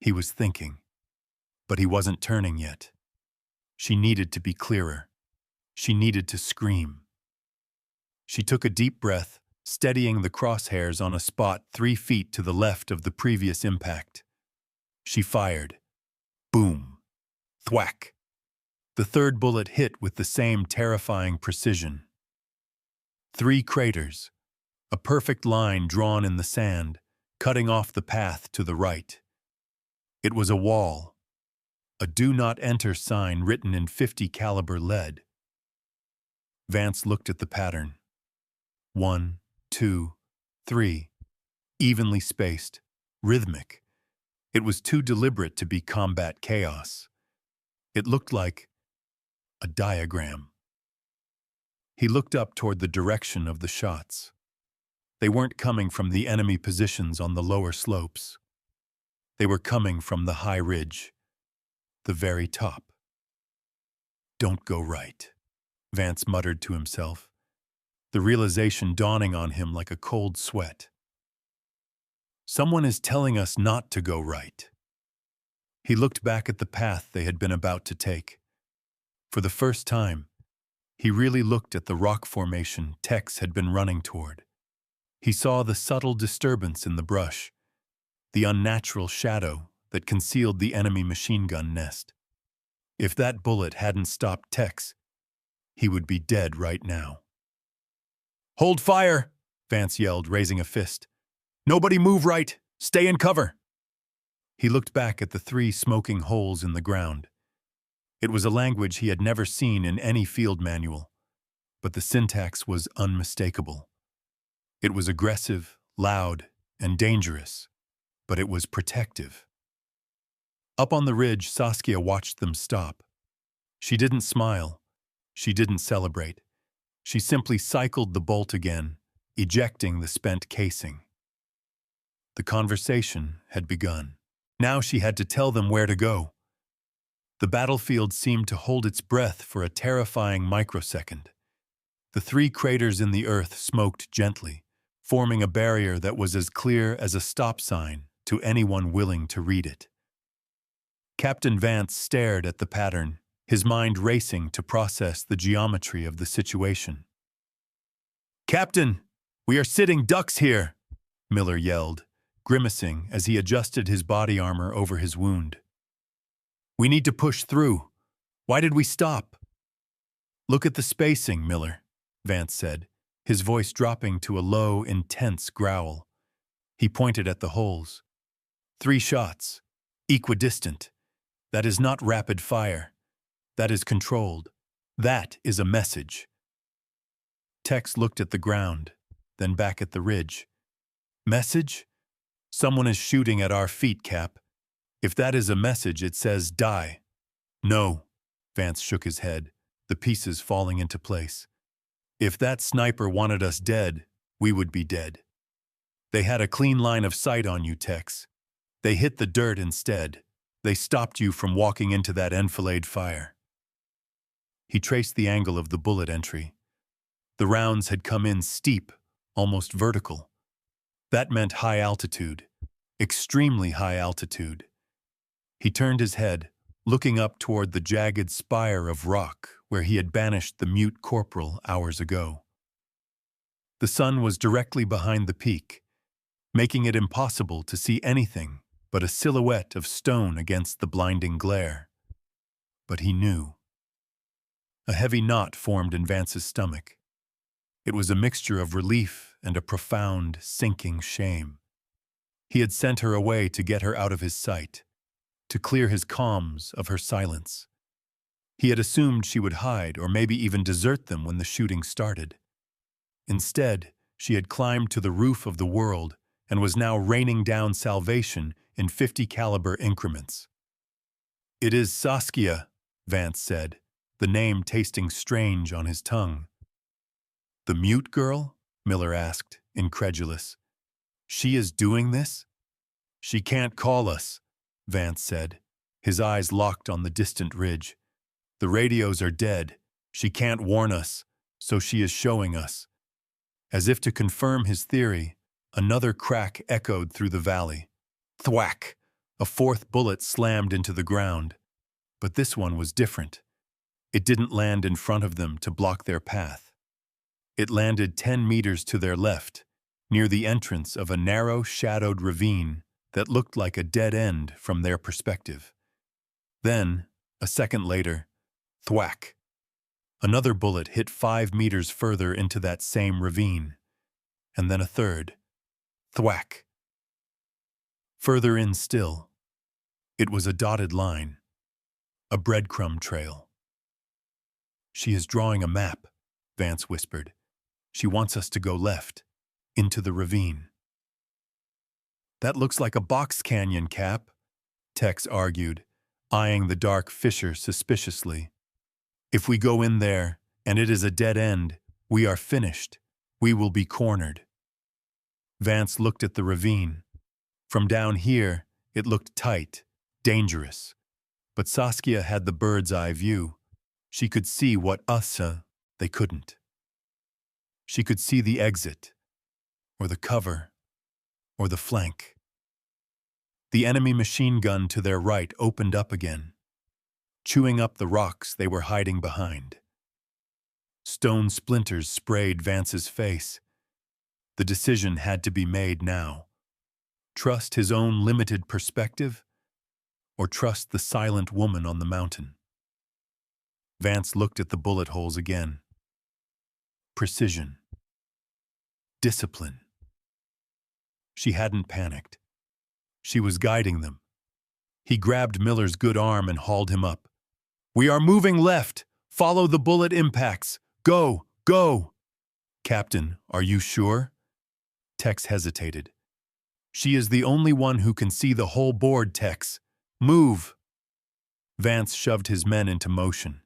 He was thinking, but he wasn't turning yet. She needed to be clearer. She needed to scream. She took a deep breath, steadying the crosshairs on a spot 3 feet to the left of the previous impact. She fired. Boom. Thwack. The third bullet hit with the same terrifying precision. 3 craters, a perfect line drawn in the sand, cutting off the path to the right. It was a wall, a "Do Not Enter" sign written in .50 caliber lead. Vance looked at the pattern. 1, 2, 3, evenly spaced, rhythmic. It was too deliberate to be combat chaos. It looked like a diagram. He looked up toward the direction of the shots. They weren't coming from the enemy positions on the lower slopes. They were coming from the high ridge, the very top. "Don't go right," Vance muttered to himself, the realization dawning on him like a cold sweat. Someone is telling us not to go right. He looked back at the path they had been about to take. For the first time, he really looked at the rock formation Tex had been running toward. He saw the subtle disturbance in the brush, the unnatural shadow that concealed the enemy machine gun nest. If that bullet hadn't stopped Tex, he would be dead right now. "Hold fire!" Vance yelled, raising a fist. "Nobody move right! Stay in cover!" He looked back at the 3 smoking holes in the ground. It was a language he had never seen in any field manual, but the syntax was unmistakable. It was aggressive, loud, and dangerous, but it was protective. Up on the ridge, Saskia watched them stop. She didn't smile. She didn't celebrate. She simply cycled the bolt again, ejecting the spent casing. The conversation had begun. Now she had to tell them where to go. The battlefield seemed to hold its breath for a terrifying microsecond. The 3 craters in the earth smoked gently, forming a barrier that was as clear as a stop sign to anyone willing to read it. Captain Vance stared at the pattern, his mind racing to process the geometry of the situation. "Captain, we are sitting ducks here," Miller yelled, grimacing as he adjusted his body armor over his wound. "We need to push through. Why did we stop?" "Look at the spacing, Miller," Vance said, his voice dropping to a low, intense growl. He pointed at the holes. 3 shots, equidistant. That is not rapid fire. That is controlled. That is a message. Tex looked at the ground, then back at the ridge. "Message? Someone is shooting at our feet, Cap. If that is a message, it says die." "No," Vance shook his head, the pieces falling into place. "If that sniper wanted us dead, we would be dead. They had a clean line of sight on you, Tex. They hit the dirt instead. They stopped you from walking into that enfilade fire." He traced the angle of the bullet entry. The rounds had come in steep, almost vertical. That meant high altitude, extremely high altitude. He turned his head, looking up toward the jagged spire of rock where he had banished the mute corporal hours ago. The sun was directly behind the peak, making it impossible to see anything but a silhouette of stone against the blinding glare. But he knew. A heavy knot formed in Vance's stomach. It was a mixture of relief and a profound, sinking shame. He had sent her away to get her out of his sight, to clear his comms of her silence. He had assumed she would hide or maybe even desert them when the shooting started. Instead, she had climbed to the roof of the world and was now raining down salvation in 50 caliber increments. "It is Saskia," Vance said, the name tasting strange on his tongue. "The mute girl?" Miller asked, incredulous. "She is doing this?" "She can't call us," Vance said, his eyes locked on the distant ridge. "The radios are dead. She can't warn us, so she is showing us." As if to confirm his theory, another crack echoed through the valley. Thwack! A 4th bullet slammed into the ground. But this one was different. It didn't land in front of them to block their path. It landed 10 meters to their left, near the entrance of a narrow, shadowed ravine that looked like a dead end from their perspective. Then, a second later, thwack! Another bullet hit 5 meters further into that same ravine. And then a third. Thwack! Further in still. It was a dotted line. A breadcrumb trail. "She is drawing a map," Vance whispered. "She wants us to go left, into the ravine." "That looks like a box canyon, Cap," Tex argued, eyeing the dark fissure suspiciously. "If we go in there, and it is a dead end, we are finished. We will be cornered." Vance looked at the ravine. From down here, it looked tight, dangerous. But Saskia had the bird's-eye view. She could see what they couldn't. She could see the exit, or the cover, or the flank. The enemy machine gun to their right opened up again, chewing up the rocks they were hiding behind. Stone splinters sprayed Vance's face. The decision had to be made now. Trust his own limited perspective, or trust the silent woman on the mountain? Vance looked at the bullet holes again. Precision. Discipline. She hadn't panicked. She was guiding them. He grabbed Miller's good arm and hauled him up. "We are moving left. Follow the bullet impacts. Go, go." "Captain, are you sure?" Tex hesitated. "She is the only one who can see the whole board, Tex. Move." Vance shoved his men into motion.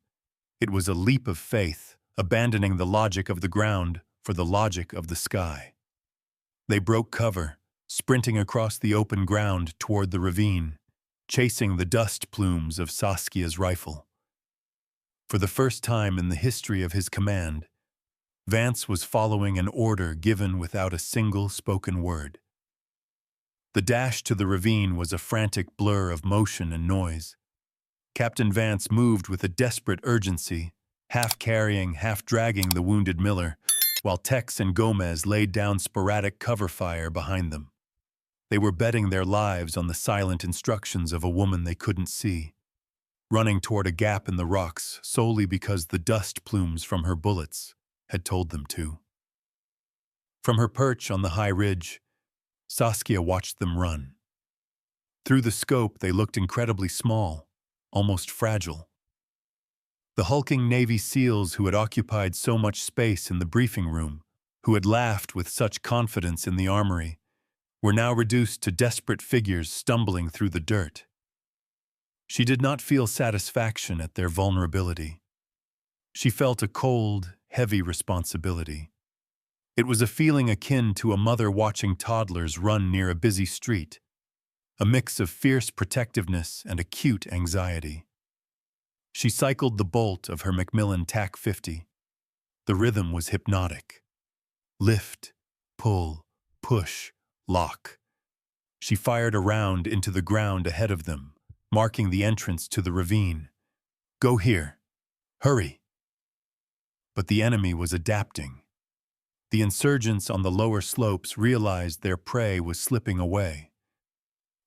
It was a leap of faith, abandoning the logic of the ground for the logic of the sky. They broke cover, sprinting across the open ground toward the ravine. chasing the dust plumes of Saskia's rifle. For the first time in the history of his command, Vance was following an order given without a single spoken word. The dash to the ravine was a frantic blur of motion and noise. Captain Vance moved with a desperate urgency, half carrying, half dragging the wounded Miller, while Tex and Gomez laid down sporadic cover fire behind them. They were betting their lives on the silent instructions of a woman they couldn't see, running toward a gap in the rocks solely because the dust plumes from her bullets had told them to. From her perch on the high ridge, Saskia watched them run. Through the scope, they looked incredibly small, almost fragile. The hulking Navy SEALs who had occupied so much space in the briefing room, who had laughed with such confidence in the armory, were now reduced to desperate figures stumbling through the dirt. She did not feel satisfaction at their vulnerability. She felt a cold, heavy responsibility. It was a feeling akin to a mother watching toddlers run near a busy street, a mix of fierce protectiveness and acute anxiety. She cycled the bolt of her Macmillan TAC-50. The rhythm was hypnotic. Lift, pull, push, lock. She fired a round into the ground ahead of them, marking the entrance to the ravine. Go here. Hurry. But the enemy was adapting. The insurgents on the lower slopes realized their prey was slipping away.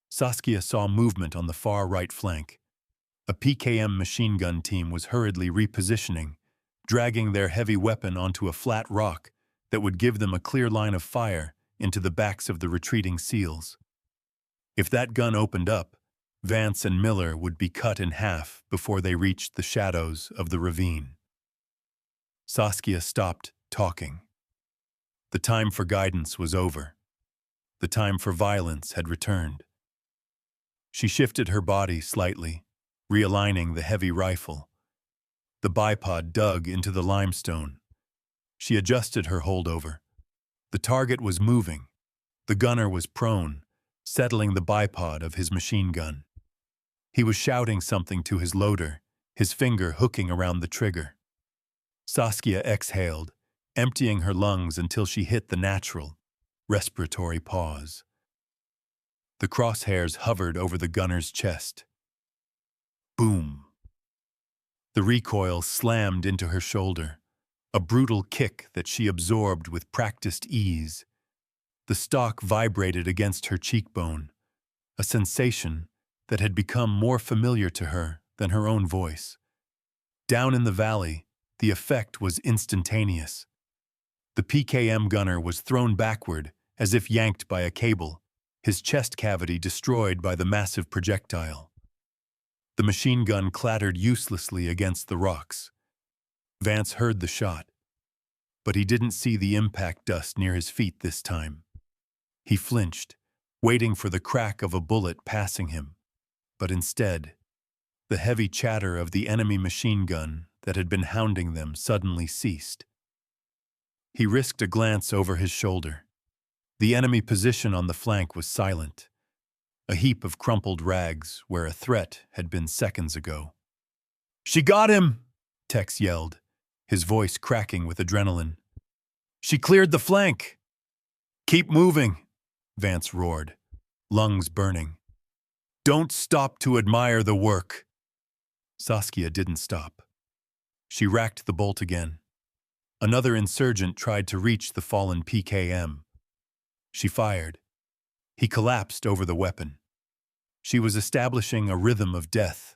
Saskia saw movement on the far right flank. A PKM machine gun team was hurriedly repositioning, dragging their heavy weapon onto a flat rock that would give them a clear line of fire into the backs of the retreating SEALs. If that gun opened up, Vance and Miller would be cut in half before they reached the shadows of the ravine. Saskia stopped talking. The time for guidance was over. The time for violence had returned. She shifted her body slightly, realigning the heavy rifle. The bipod dug into the limestone. She adjusted her holdover. The target was moving. The gunner was prone, settling the bipod of his machine gun. He was shouting something to his loader, his finger hooking around the trigger. Saskia exhaled, emptying her lungs until she hit the natural, respiratory pause. The crosshairs hovered over the gunner's chest. Boom. The recoil slammed into her shoulder, a brutal kick that she absorbed with practiced ease. The stock vibrated against her cheekbone, a sensation that had become more familiar to her than her own voice. Down in the valley, the effect was instantaneous. The PKM gunner was thrown backward as if yanked by a cable, his chest cavity destroyed by the massive projectile. The machine gun clattered uselessly against the rocks. Vance heard the shot, but he didn't see the impact dust near his feet this time. He flinched, waiting for the crack of a bullet passing him, but instead, the heavy chatter of the enemy machine gun that had been hounding them suddenly ceased. He risked a glance over his shoulder. The enemy position on the flank was silent, a heap of crumpled rags where a threat had been seconds ago. "She got him!" Tex yelled, his voice cracking with adrenaline. "She cleared the flank!" "Keep moving!" Vance roared, lungs burning. "Don't stop to admire the work!" Saskia didn't stop. She racked the bolt again. Another insurgent tried to reach the fallen PKM. She fired. He collapsed over the weapon. She was establishing a rhythm of death,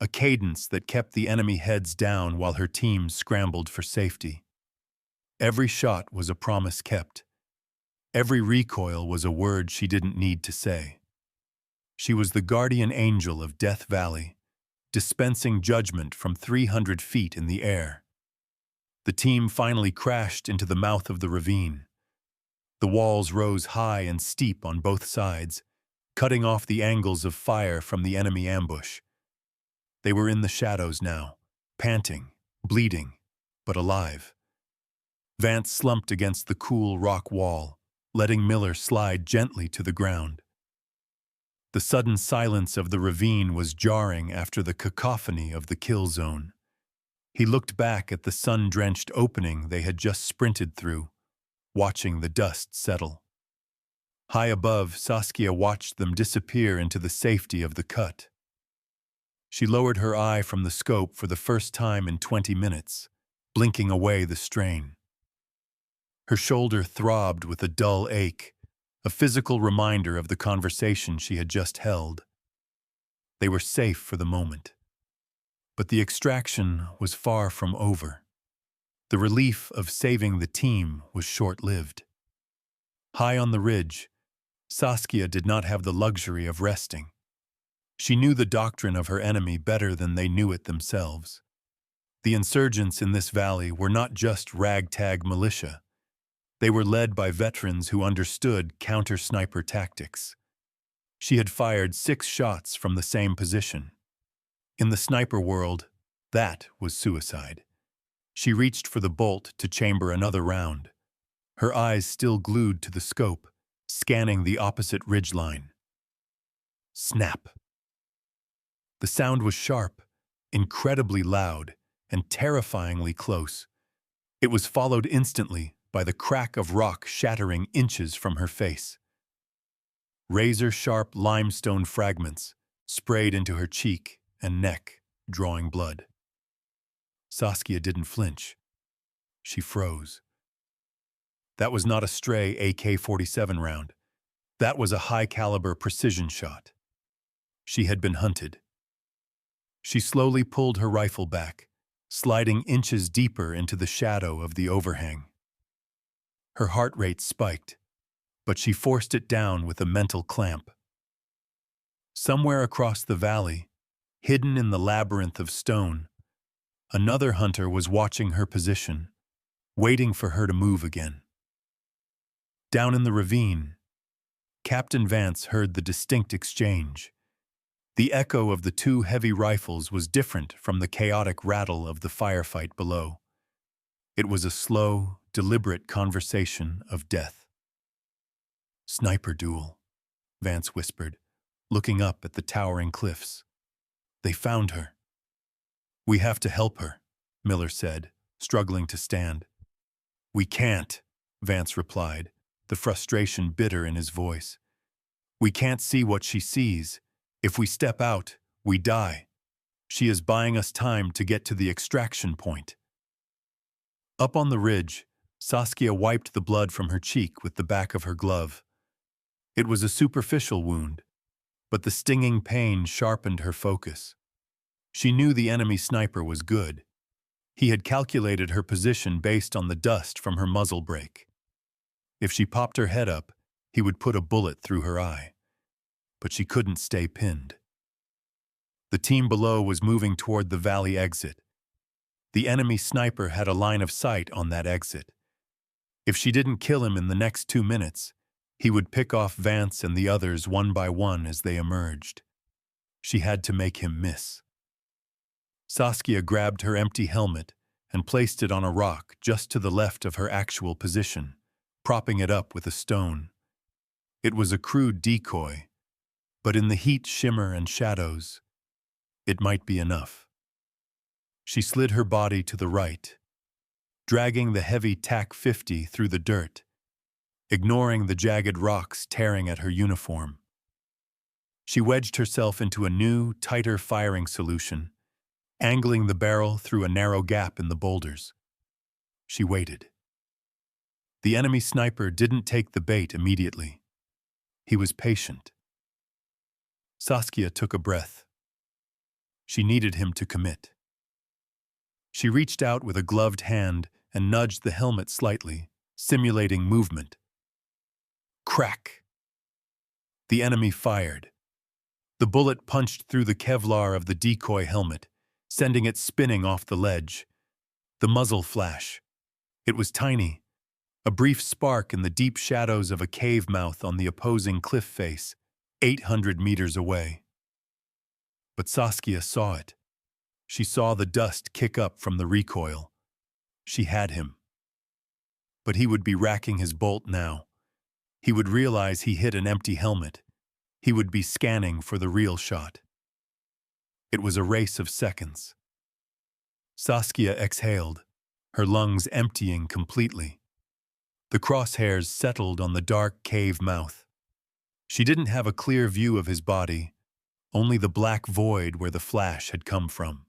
a cadence that kept the enemy heads down while her team scrambled for safety. Every shot was a promise kept. Every recoil was a word she didn't need to say. She was the guardian angel of Death Valley, dispensing judgment from 300 feet in the air. The team finally crashed into the mouth of the ravine. The walls rose high and steep on both sides, cutting off the angles of fire from the enemy ambush. They were in the shadows now, panting, bleeding, but alive. Vance slumped against the cool rock wall, letting Miller slide gently to the ground. The sudden silence of the ravine was jarring after the cacophony of the kill zone. He looked back at the sun-drenched opening they had just sprinted through, watching the dust settle. High above, Saskia watched them disappear into the safety of the cut. She lowered her eye from the scope for the first time in 20 minutes, blinking away the strain. Her shoulder throbbed with a dull ache, a physical reminder of the conversation she had just held. They were safe for the moment. But the extraction was far from over. The relief of saving the team was short-lived. High on the ridge, Saskia did not have the luxury of resting. She knew the doctrine of her enemy better than they knew it themselves. The insurgents in this valley were not just ragtag militia. They were led by veterans who understood counter-sniper tactics. She had fired 6 shots from the same position. In the sniper world, that was suicide. She reached for the bolt to chamber another round, her eyes still glued to the scope, scanning the opposite ridgeline. Snap! The sound was sharp, incredibly loud, and terrifyingly close. It was followed instantly by the crack of rock shattering inches from her face. Razor-sharp limestone fragments sprayed into her cheek and neck, drawing blood. Saskia didn't flinch. She froze. That was not a stray AK-47 round. That was a high-caliber precision shot. She had been hunted. She slowly pulled her rifle back, sliding inches deeper into the shadow of the overhang. Her heart rate spiked, but she forced it down with a mental clamp. Somewhere across the valley, hidden in the labyrinth of stone, another hunter was watching her position, waiting for her to move again. Down in the ravine, Captain Vance heard the distinct exchange. The echo of the 2 heavy rifles was different from the chaotic rattle of the firefight below. It was a slow, deliberate conversation of death. "Sniper duel," Vance whispered, looking up at the towering cliffs. "They found her." "We have to help her," Miller said, struggling to stand. "We can't," Vance replied, the frustration bitter in his voice. "We can't see what she sees. If we step out, we die. She is buying us time to get to the extraction point." Up on the ridge, Saskia wiped the blood from her cheek with the back of her glove. It was a superficial wound, but the stinging pain sharpened her focus. She knew the enemy sniper was good. He had calculated her position based on the dust from her muzzle brake. If she popped her head up, he would put a bullet through her eye. But she couldn't stay pinned. The team below was moving toward the valley exit. The enemy sniper had a line of sight on that exit. If she didn't kill him in the next 2 minutes, he would pick off Vance and the others one by one as they emerged. She had to make him miss. Saskia grabbed her empty helmet and placed it on a rock just to the left of her actual position, propping it up with a stone. It was a crude decoy, but in the heat, shimmer, and shadows, it might be enough. She slid her body to the right, dragging the heavy TAC-50 through the dirt, ignoring the jagged rocks tearing at her uniform. She wedged herself into a new, tighter firing solution, angling the barrel through a narrow gap in the boulders. She waited. The enemy sniper didn't take the bait immediately. He was patient. Saskia took a breath. She needed him to commit. She reached out with a gloved hand and nudged the helmet slightly, simulating movement. Crack! The enemy fired. The bullet punched through the Kevlar of the decoy helmet, sending it spinning off the ledge. The muzzle flash. It was tiny, a brief spark in the deep shadows of a cave mouth on the opposing cliff face, 800 meters away. But Saskia saw it. She saw the dust kick up from the recoil. She had him. But he would be racking his bolt now. He would realize he hit an empty helmet. He would be scanning for the real shot. It was a race of seconds. Saskia exhaled, her lungs emptying completely. The crosshairs settled on the dark cave mouth. She didn't have a clear view of his body, only the black void where the flash had come from.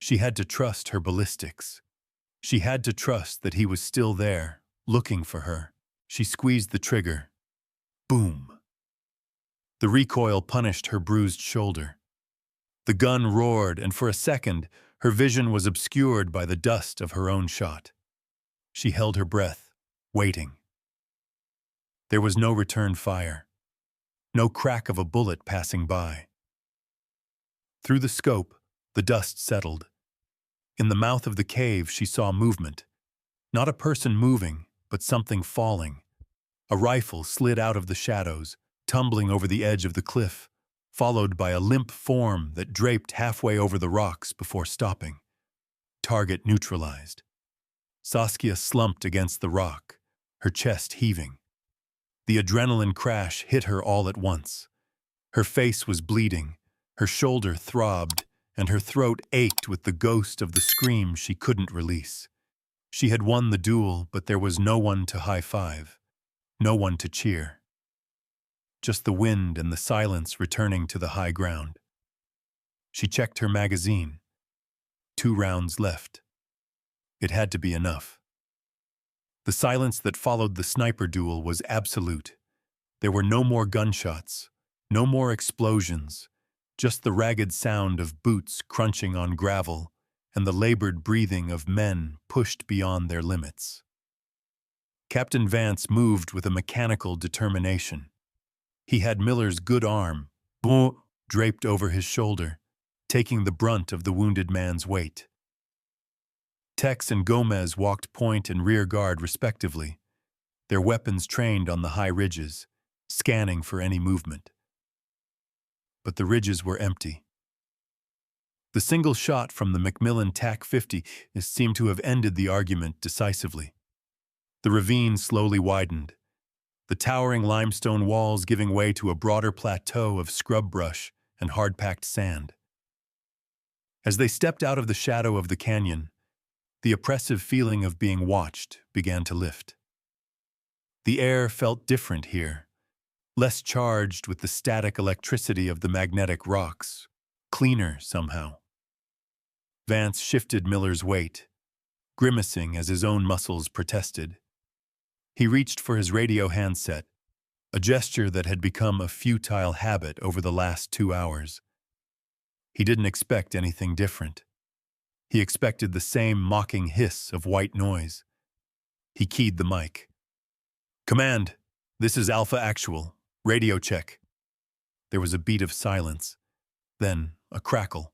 She had to trust her ballistics. She had to trust that he was still there, looking for her. She squeezed the trigger. Boom. The recoil punished her bruised shoulder. The gun roared, and for a second, her vision was obscured by the dust of her own shot. She held her breath, waiting. There was no return fire. No crack of a bullet passing by. Through the scope, the dust settled. In the mouth of the cave, she saw movement. Not a person moving, but something falling. A rifle slid out of the shadows, tumbling over the edge of the cliff, followed by a limp form that draped halfway over the rocks before stopping. Target neutralized. Saskia slumped against the rock, her chest heaving. The adrenaline crash hit her all at once. Her face was bleeding, her shoulder throbbed, and her throat ached with the ghost of the scream she couldn't release. She had won the duel, but there was no one to high-five, no one to cheer. Just the wind and the silence returning to the high ground. She checked her magazine. 2 rounds left. It had to be enough. The silence that followed the sniper duel was absolute. There were no more gunshots, no more explosions, just the ragged sound of boots crunching on gravel and the labored breathing of men pushed beyond their limits. Captain Vance moved with a mechanical determination. He had Miller's good arm, draped over his shoulder, taking the brunt of the wounded man's weight. Tex and Gomez walked point and rear guard respectively, their weapons trained on the high ridges, scanning for any movement. But the ridges were empty. The single shot from the Macmillan TAC-50 seemed to have ended the argument decisively. The ravine slowly widened, the towering limestone walls giving way to a broader plateau of scrub brush and hard-packed sand. As they stepped out of the shadow of the canyon, the oppressive feeling of being watched began to lift. The air felt different here, less charged with the static electricity of the magnetic rocks, cleaner somehow. Vance shifted Miller's weight, grimacing as his own muscles protested. He reached for his radio handset, a gesture that had become a futile habit over the last 2 hours. He didn't expect anything different. He expected the same mocking hiss of white noise. He keyed the mic. "Command, this is Alpha Actual. Radio check." There was a beat of silence, then a crackle.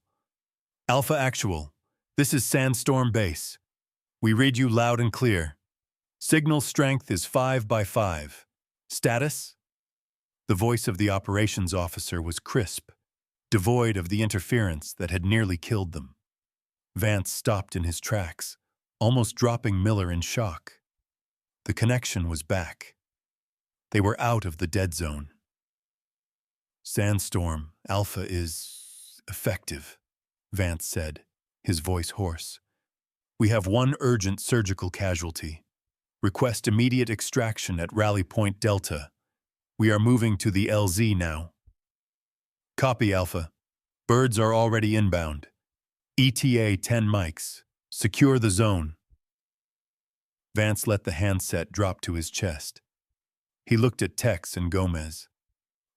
"Alpha Actual, this is Sandstorm Base. We read you loud and clear. Signal strength is 5 by 5. Status?" The voice of the operations officer was crisp, devoid of the interference that had nearly killed them. Vance stopped in his tracks, almost dropping Miller in shock. The connection was back. They were out of the dead zone. "Sandstorm, Alpha is effective," Vance said, his voice hoarse. "We have 1 urgent surgical casualty. Request immediate extraction at Rally Point Delta. We are moving to the LZ now." "Copy, Alpha. Birds are already inbound. ETA 10 mics. Secure the zone." Vance let the handset drop to his chest. He looked at Tex and Gomez.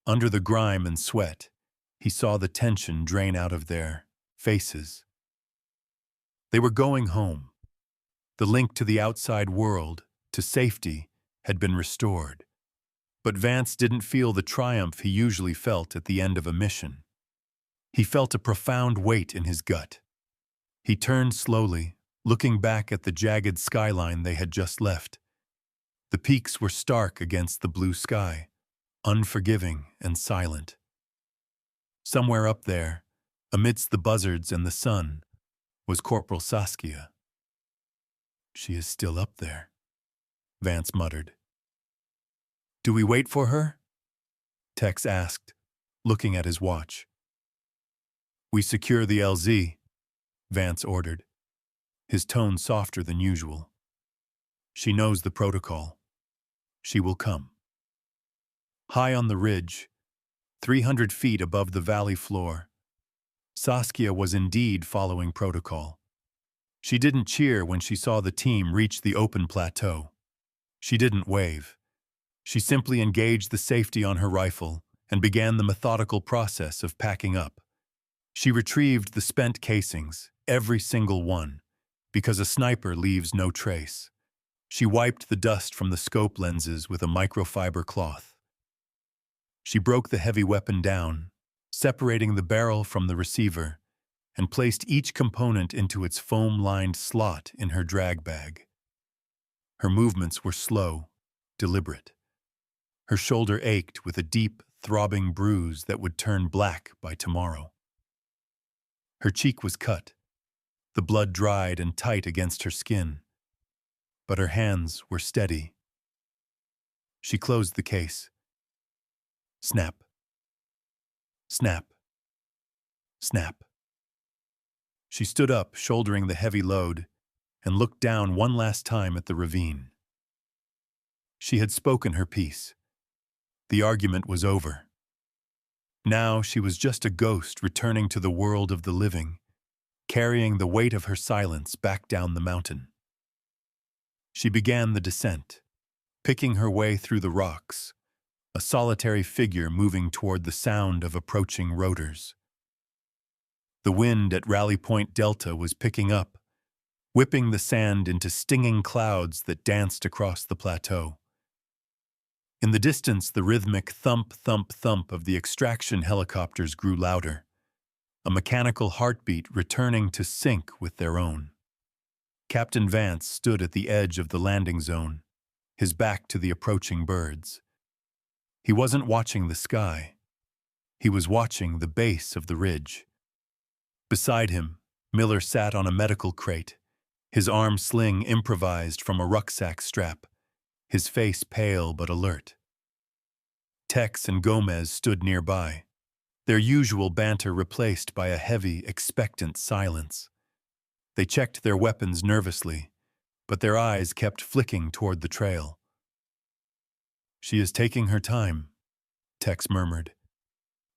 Under the grime and sweat, he saw the tension drain out of their faces. They were going home. The link to the outside world, to safety, had been restored. But Vance didn't feel the triumph he usually felt at the end of a mission. He felt a profound weight in his gut. He turned slowly, looking back at the jagged skyline they had just left. The peaks were stark against the blue sky, unforgiving and silent. Somewhere up there, amidst the buzzards and the sun, was Corporal Saskia. "She is still up there," Vance muttered. "Do we wait for her?" Tex asked, looking at his watch. We secure the LZ, Vance ordered, his tone softer than usual. She knows the protocol. She will come. High on the ridge, 300 feet above the valley floor, Saskia was indeed following protocol. She didn't cheer when she saw the team reach the open plateau. She didn't wave. She simply engaged the safety on her rifle and began the methodical process of packing up. She retrieved the spent casings, every single one, because a sniper leaves no trace. She wiped the dust from the scope lenses with a microfiber cloth. She broke the heavy weapon down, separating the barrel from the receiver, and placed each component into its foam-lined slot in her drag bag. Her movements were slow, deliberate. Her shoulder ached with a deep, throbbing bruise that would turn black by tomorrow. Her cheek was cut, the blood dried and tight against her skin, but her hands were steady. She closed the case. Snap. Snap. Snap. She stood up, shouldering the heavy load, and looked down one last time at the ravine. She had spoken her piece. The argument was over. Now she was just a ghost returning to the world of the living, carrying the weight of her silence back down the mountain. She began the descent, picking her way through the rocks, a solitary figure moving toward the sound of approaching rotors. The wind at Rally Point Delta was picking up, whipping the sand into stinging clouds that danced across the plateau. In the distance, the rhythmic thump, thump, thump of the extraction helicopters grew louder, a mechanical heartbeat returning to sync with their own. Captain Vance stood at the edge of the landing zone, his back to the approaching birds. He wasn't watching the sky. He was watching the base of the ridge. Beside him, Miller sat on a medical crate, his arm sling improvised from a rucksack strap, his face pale but alert. Tex and Gomez stood nearby, their usual banter replaced by a heavy, expectant silence. They checked their weapons nervously, but their eyes kept flicking toward the trail. She is taking her time, Tex murmured,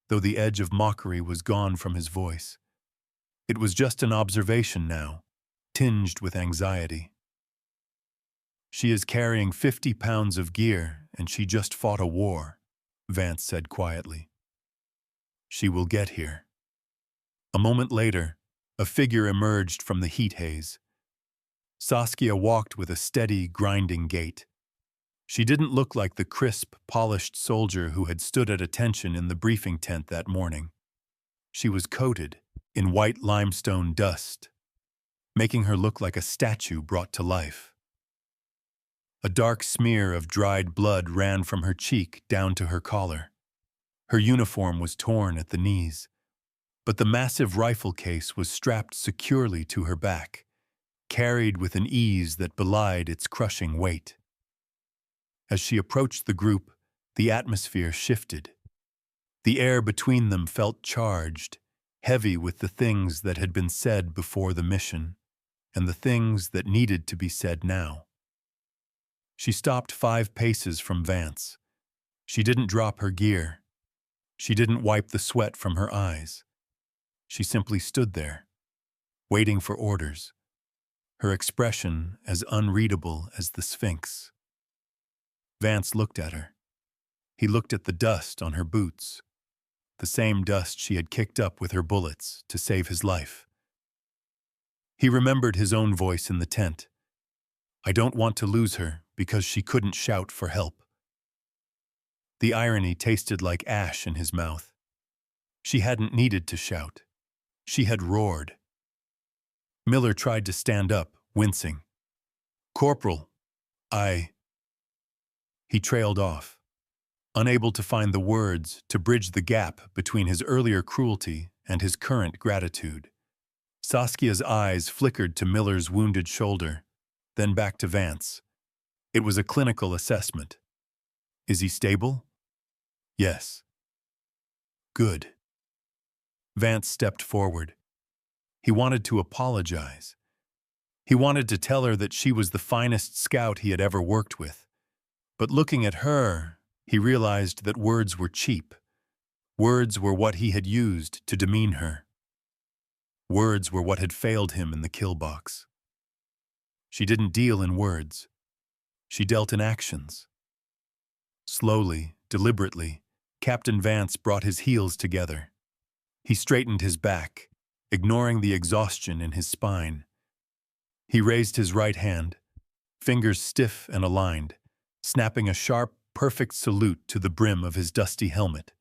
though the edge of mockery was gone from his voice. It was just an observation now, tinged with anxiety. She is carrying 50 pounds of gear, and she just fought a war, Vance said quietly. She will get here. A moment later, a figure emerged from the heat haze. Saskia walked with a steady, grinding gait. She didn't look like the crisp, polished soldier who had stood at attention in the briefing tent that morning. She was coated in white limestone dust, making her look like a statue brought to life. A dark smear of dried blood ran from her cheek down to her collar. Her uniform was torn at the knees, but the massive rifle case was strapped securely to her back, carried with an ease that belied its crushing weight. As she approached the group, the atmosphere shifted. The air between them felt charged, heavy with the things that had been said before the mission, and the things that needed to be said now. She stopped 5 paces from Vance. She didn't drop her gear. She didn't wipe the sweat from her eyes. She simply stood there, waiting for orders, her expression as unreadable as the Sphinx. Vance looked at her. He looked at the dust on her boots, the same dust she had kicked up with her bullets to save his life. He remembered his own voice in the tent. I don't want to lose her because she couldn't shout for help. The irony tasted like ash in his mouth. She hadn't needed to shout. She had roared. Miller tried to stand up, wincing. Corporal, He trailed off, unable to find the words to bridge the gap between his earlier cruelty and his current gratitude. Saskia's eyes flickered to Miller's wounded shoulder, then back to Vance. It was a clinical assessment. Is he stable? Yes. Good. Vance stepped forward. He wanted to apologize. He wanted to tell her that she was the finest scout he had ever worked with. But looking at her, he realized that words were cheap. Words were what he had used to demean her. Words were what had failed him in the kill box. She didn't deal in words. She dealt in actions. Slowly, deliberately, Captain Vance brought his heels together. He straightened his back, ignoring the exhaustion in his spine. He raised his right hand, fingers stiff and aligned, snapping a sharp, perfect salute to the brim of his dusty helmet.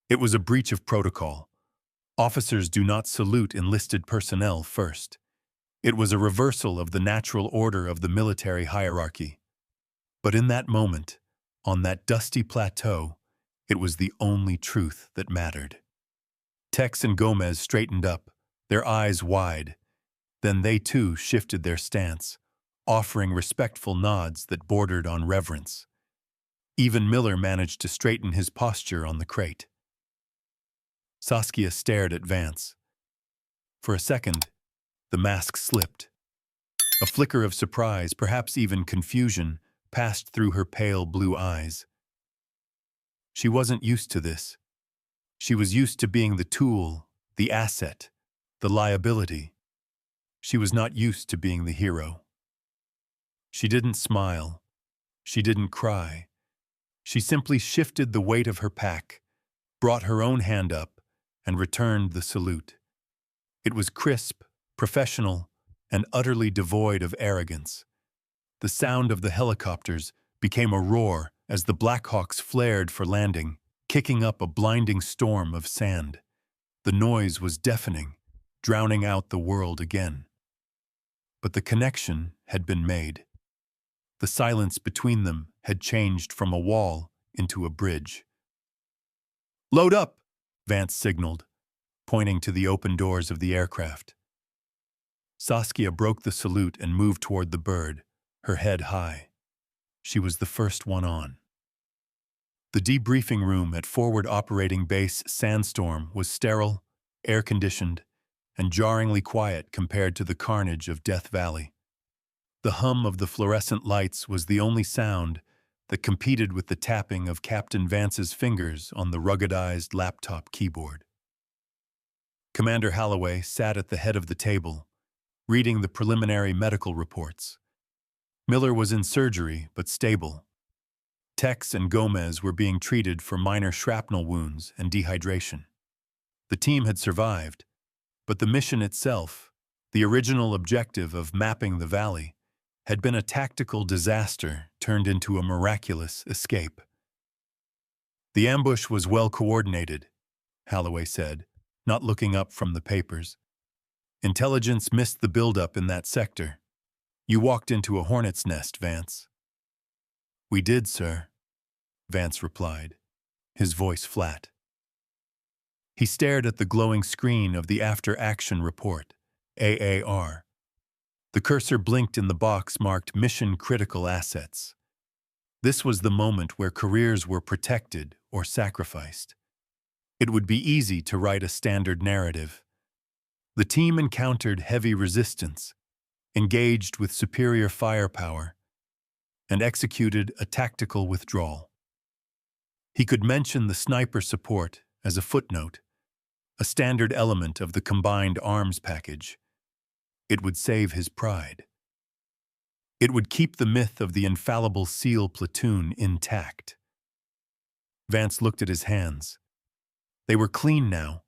It was a breach of protocol. Officers do not salute enlisted personnel first. It was a reversal of the natural order of the military hierarchy. But in that moment, on that dusty plateau, it was the only truth that mattered. Tex and Gomez straightened up, their eyes wide. Then they too shifted their stance, offering respectful nods that bordered on reverence. Even Miller managed to straighten his posture on the crate. Saskia stared at Vance. For a second, the mask slipped. A flicker of surprise, perhaps even confusion, passed through her pale blue eyes. She wasn't used to this. She was used to being the tool, the asset, the liability. She was not used to being the hero. She didn't smile. She didn't cry. She simply shifted the weight of her pack, brought her own hand up, and returned the salute. It was crisp, professional, and utterly devoid of arrogance. The sound of the helicopters became a roar as the Blackhawks flared for landing, kicking up a blinding storm of sand. The noise was deafening, drowning out the world again. But the connection had been made. The silence between them had changed from a wall into a bridge. "Load up," Vance signaled, pointing to the open doors of the aircraft. Saskia broke the salute and moved toward the bird, her head high. She was the first one on. The debriefing room at Forward Operating Base Sandstorm was sterile, air-conditioned, and jarringly quiet compared to the carnage of Death Valley. The hum of the fluorescent lights was the only sound that competed with the tapping of Captain Vance's fingers on the ruggedized laptop keyboard. Commander Holloway sat at the head of the table, reading the preliminary medical reports. Miller was in surgery, but stable. Tex and Gomez were being treated for minor shrapnel wounds and dehydration. The team had survived, but the mission itself, the original objective of mapping the valley, had been a tactical disaster turned into a miraculous escape. "The ambush was well coordinated," Holloway said, not looking up from the papers. "Intelligence missed the buildup in that sector. You walked into a hornet's nest, Vance." "We did, sir," Vance replied, his voice flat. He stared at the glowing screen of the after-action report, AAR. The cursor blinked in the box marked Mission Critical Assets. This was the moment where careers were protected or sacrificed. It would be easy to write a standard narrative. The team encountered heavy resistance, engaged with superior firepower, and executed a tactical withdrawal. He could mention the sniper support as a footnote, a standard element of the combined arms package. It would save his pride. It would keep the myth of the infallible SEAL platoon intact. Vance looked at his hands. They were clean now,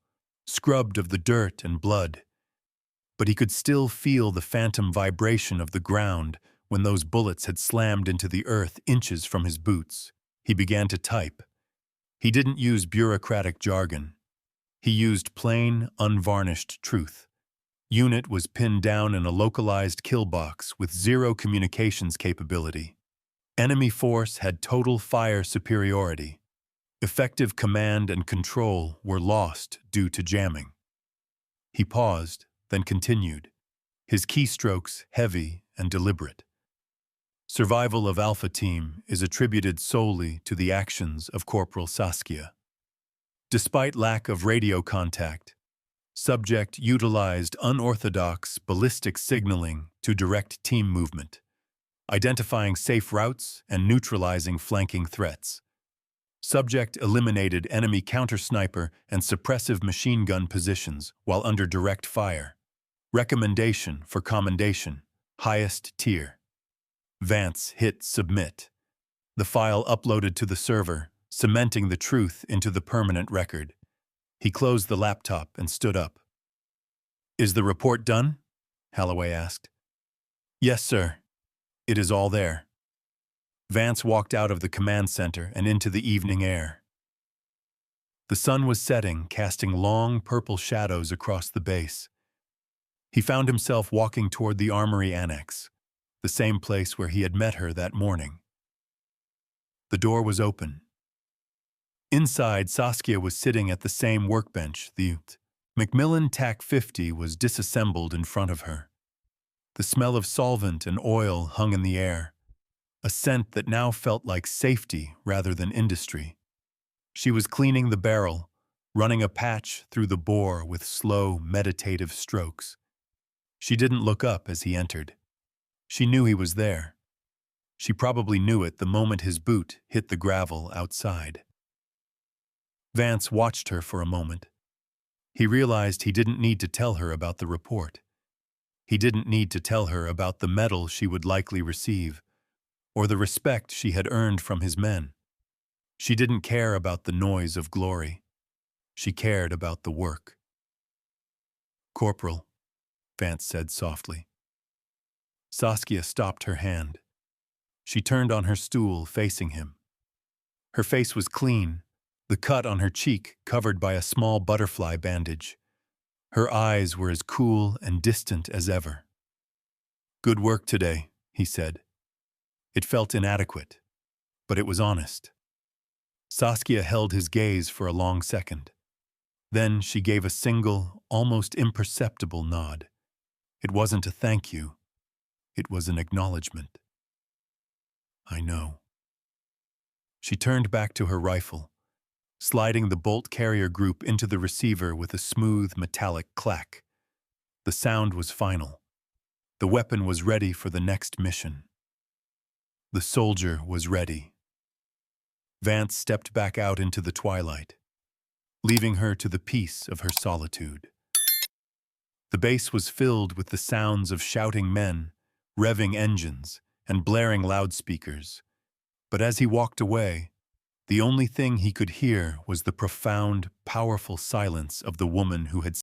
scrubbed of the dirt and blood, but he could still feel the phantom vibration of the ground when those bullets had slammed into the earth inches from his boots. He began to type. He didn't use bureaucratic jargon. He used plain, unvarnished truth. Unit was pinned down in a localized kill box with zero communications capability. Enemy force had total fire superiority. Effective command and control were lost due to jamming. He paused, then continued, his keystrokes heavy and deliberate. Survival of Alpha Team is attributed solely to the actions of Corporal Saskia. Despite lack of radio contact, subject utilized unorthodox ballistic signaling to direct team movement, identifying safe routes and neutralizing flanking threats. Subject eliminated enemy counter-sniper and suppressive machine gun positions while under direct fire. Recommendation for commendation, highest tier. Vance hit submit. The file uploaded to the server, cementing the truth into the permanent record. He closed the laptop and stood up. "Is the report done?" Holloway asked. "Yes, sir. It is all there." Vance walked out of the command center and into the evening air. The sun was setting, casting long purple shadows across the base. He found himself walking toward the Armory Annex, the same place where he had met her that morning. The door was open. Inside, Saskia was sitting at the same workbench. The Macmillan TAC-50 was disassembled in front of her. The smell of solvent and oil hung in the air, a scent that now felt like safety rather than industry. She was cleaning the barrel, running a patch through the bore with slow, meditative strokes. She didn't look up as he entered. She knew he was there. She probably knew it the moment his boot hit the gravel outside. Vance watched her for a moment. He realized he didn't need to tell her about the report. He didn't need to tell her about the medal she would likely receive, or the respect she had earned from his men. She didn't care about the noise of glory. She cared about the work. "Corporal," Vance said softly. Saskia stopped her hand. She turned on her stool, facing him. Her face was clean, the cut on her cheek covered by a small butterfly bandage. Her eyes were as cool and distant as ever. "Good work today," he said. It felt inadequate, but it was honest. Saskia held his gaze for a long second. Then she gave a single, almost imperceptible nod. It wasn't a thank you. It was an acknowledgement. "I know." She turned back to her rifle, sliding the bolt carrier group into the receiver with a smooth, metallic clack. The sound was final. The weapon was ready for the next mission. The soldier was ready. Vance stepped back out into the twilight, leaving her to the peace of her solitude. The base was filled with the sounds of shouting men, revving engines, and blaring loudspeakers. But as he walked away, the only thing he could hear was the profound, powerful silence of the woman who had